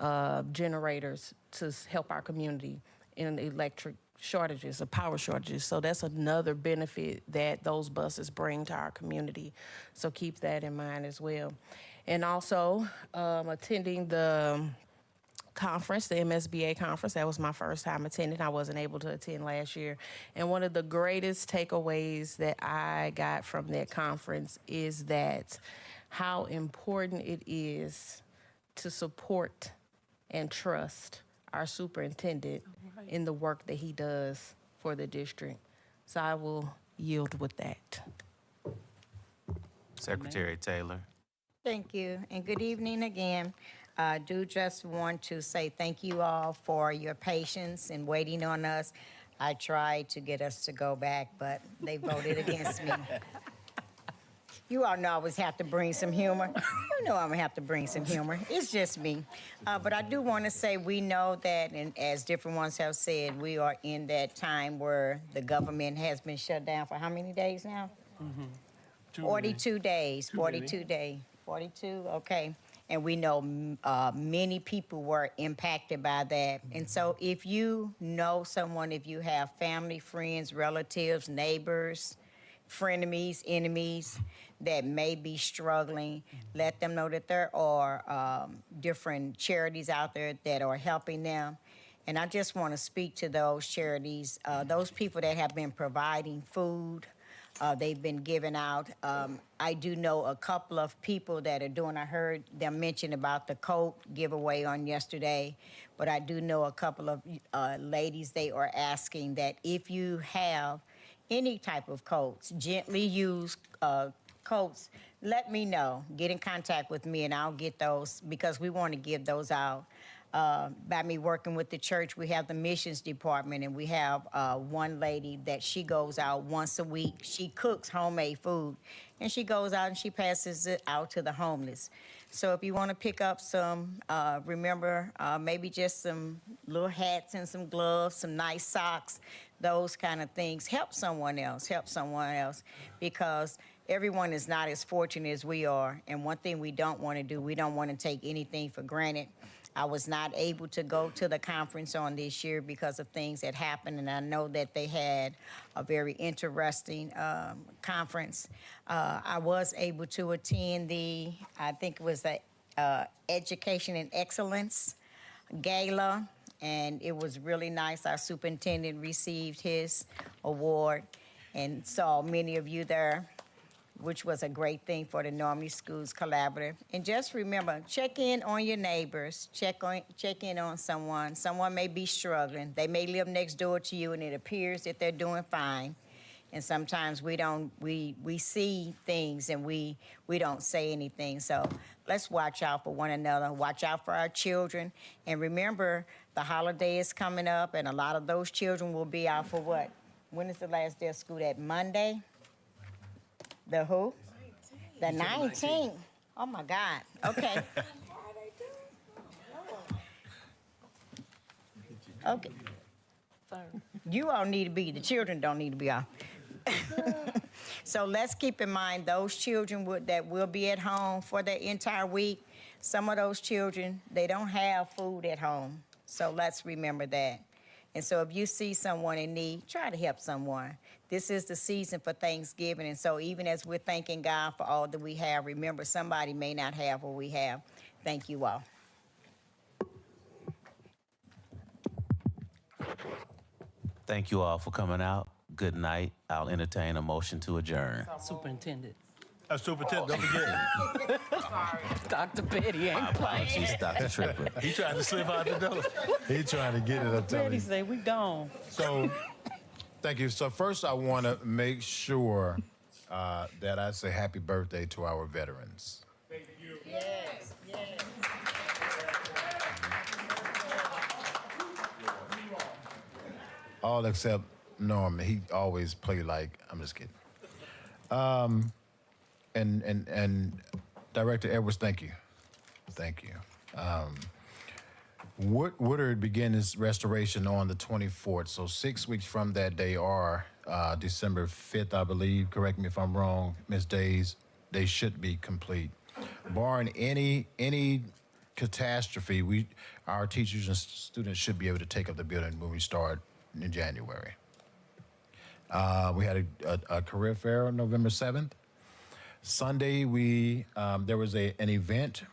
generators to help our community in electric shortages, of power shortages. So that's another benefit that those buses bring to our community. So keep that in mind as well. And also attending the conference, the MSBA conference. That was my first time attending. I wasn't able to attend last year. And one of the greatest takeaways that I got from that conference is that how important it is to support and trust our superintendent in the work that he does for the district. So I will yield with that. Secretary Taylor. Thank you, and good evening again. I do just want to say thank you all for your patience in waiting on us. I tried to get us to go back, but they voted against me. You all know I always have to bring some humor. You know I'm gonna have to bring some humor. It's just me. But I do want to say we know that, and as different ones have said, we are in that time where the government has been shut down for how many days now? 42 days, 42 days. 42, okay. And we know many people were impacted by that. And so if you know someone, if you have family, friends, relatives, neighbors, frenemies, enemies that may be struggling, let them know that there are different charities out there that are helping them. And I just want to speak to those charities, those people that have been providing food. They've been giving out. I do know a couple of people that are doing, I heard them mention about the coat giveaway on yesterday, but I do know a couple of ladies, they are asking that if you have any type of coats, gently used coats, let me know. Get in contact with me and I'll get those because we want to give those out. By me working with the church, we have the missions department and we have one lady that she goes out once a week. She cooks homemade food and she goes out and she passes it out to the homeless. So if you want to pick up some, remember, maybe just some little hats and some gloves, some nice socks, those kind of things. Help someone else, because everyone is not as fortunate as we are. And one thing we don't want to do, we don't want to take anything for granted. I was not able to go to the conference on this year because of things that happened, and I know that they had a very interesting conference. I was able to attend I think it was the Education and Excellence Gala, and it was really nice. Our superintendent received his award and saw many of you there, which was a great thing for the Normandy Schools Collaborative. And just remember, check in on your neighbors, check in on someone. Someone may be struggling. They may live next door to you and it appears that they're doing fine. And sometimes we see things and we don't say anything. So let's watch out for one another, watch out for our children. And remember, the holiday is coming up and a lot of those children will be out for what? When is the last day of school? That Monday? The who? The 19th. Oh, my God. Okay. Okay. You all need to be, the children don't need to be off. So let's keep in mind those children that will be at home for the entire week. Some of those children, they don't have food at home. So let's remember that. And so if you see someone in need, try to help someone. This is the season for Thanksgiving. And so even as we're thanking God for all that we have, remember somebody may not have what we have. Thank you all. Thank you all for coming out. Good night. I'll entertain a motion to adjourn. Superintendent. Superintendent, don't forget. Dr. Petty ain't My apologies, Dr. Triplett. He trying to slip out the door. He trying to get it, I'm telling Petty you. say we gone. So, thank you. So first, I want to make sure that I say happy birthday to our veterans. Thank you. Yes, yes. All except Norm. He always play like, I'm just kidding. And Director Edwards, thank you. Thank you. Woodard began his restoration on the 24th, so 6 weeks from that day are December 5th, I believe. Correct me if I'm wrong, Ms. Days. They should be complete. Barring any catastrophe, our teachers and students should be able to take up the building when we start in January. We had a career fair on November 7th. Sunday, there was an event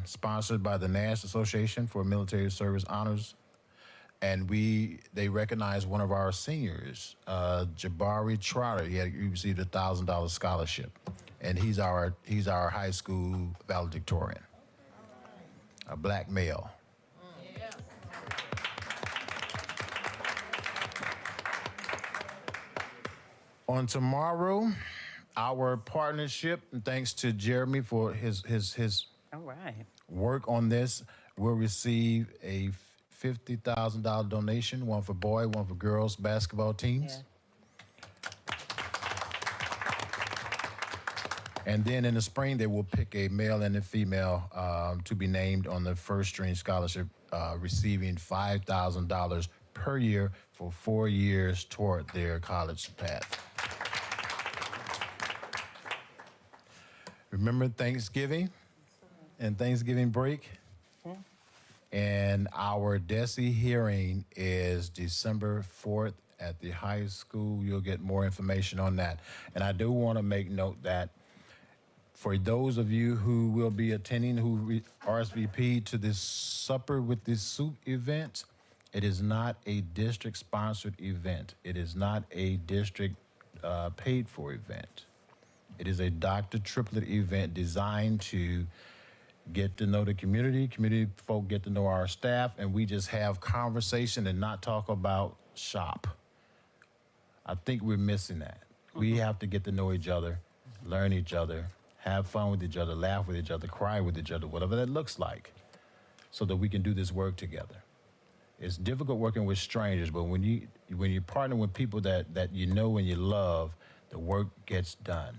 sponsored by the Nash Association for Military Service Honors, and they recognized one of our seniors, Jabari Trotter. He received a $1,000 scholarship, and he's our high school valedictorian, a black male. On tomorrow, our partnership, and thanks to Jeremy for his All right. work on this, will receive a $50,000 donation, one for boy, one for girls basketball teams. Yeah. And then in the spring, they will pick a male and a female to be named on the first string scholarship, receiving $5,000 per year for 4 years toward their college path. Remember Thanksgiving? and Thanksgiving break. And our DESE hearing is December 4th at the high school. You'll get more information on that. And I do want to make note that for those of you who will be attending, who RSVP to this Supper with the Soup event, it is not a district-sponsored event. It is not a district paid-for event. It is a Dr. Triplett event designed to get to know the community folk get to know our staff, and we just have conversation and not talk about shop. I think we're missing that. We have to get to know each other, learn each other, have fun with each other, laugh with each other, cry with each other, whatever that looks like, so that we can do this work together. It's difficult working with strangers, but when you partner with people that you know and you love, the work gets done.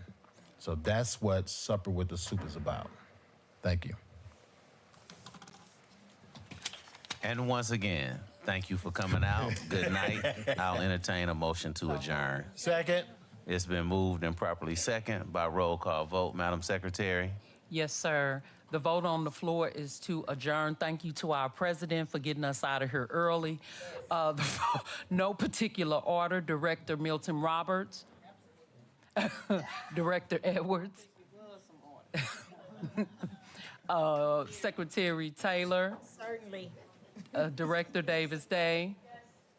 So that's what Supper with the Soup is about. Thank you. And once again, thank you for coming out. Good night. I'll entertain a motion to adjourn. Second. It's been moved and properly second by roll call vote. Madam Secretary? Yes, sir. The vote on the floor is to adjourn. Thank you to our president for getting us out of here early. No particular order. Director Milton Roberts. Director Edwards. Secretary Taylor. Certainly. Director Davis Day.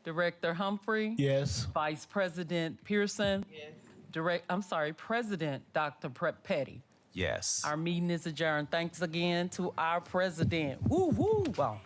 Director Humphrey. Yes. Vice President Pearson. Yes. President Dr. Petty. Yes. Our meeting is adjourned. Thanks again to our president. Woo, woo. Wow.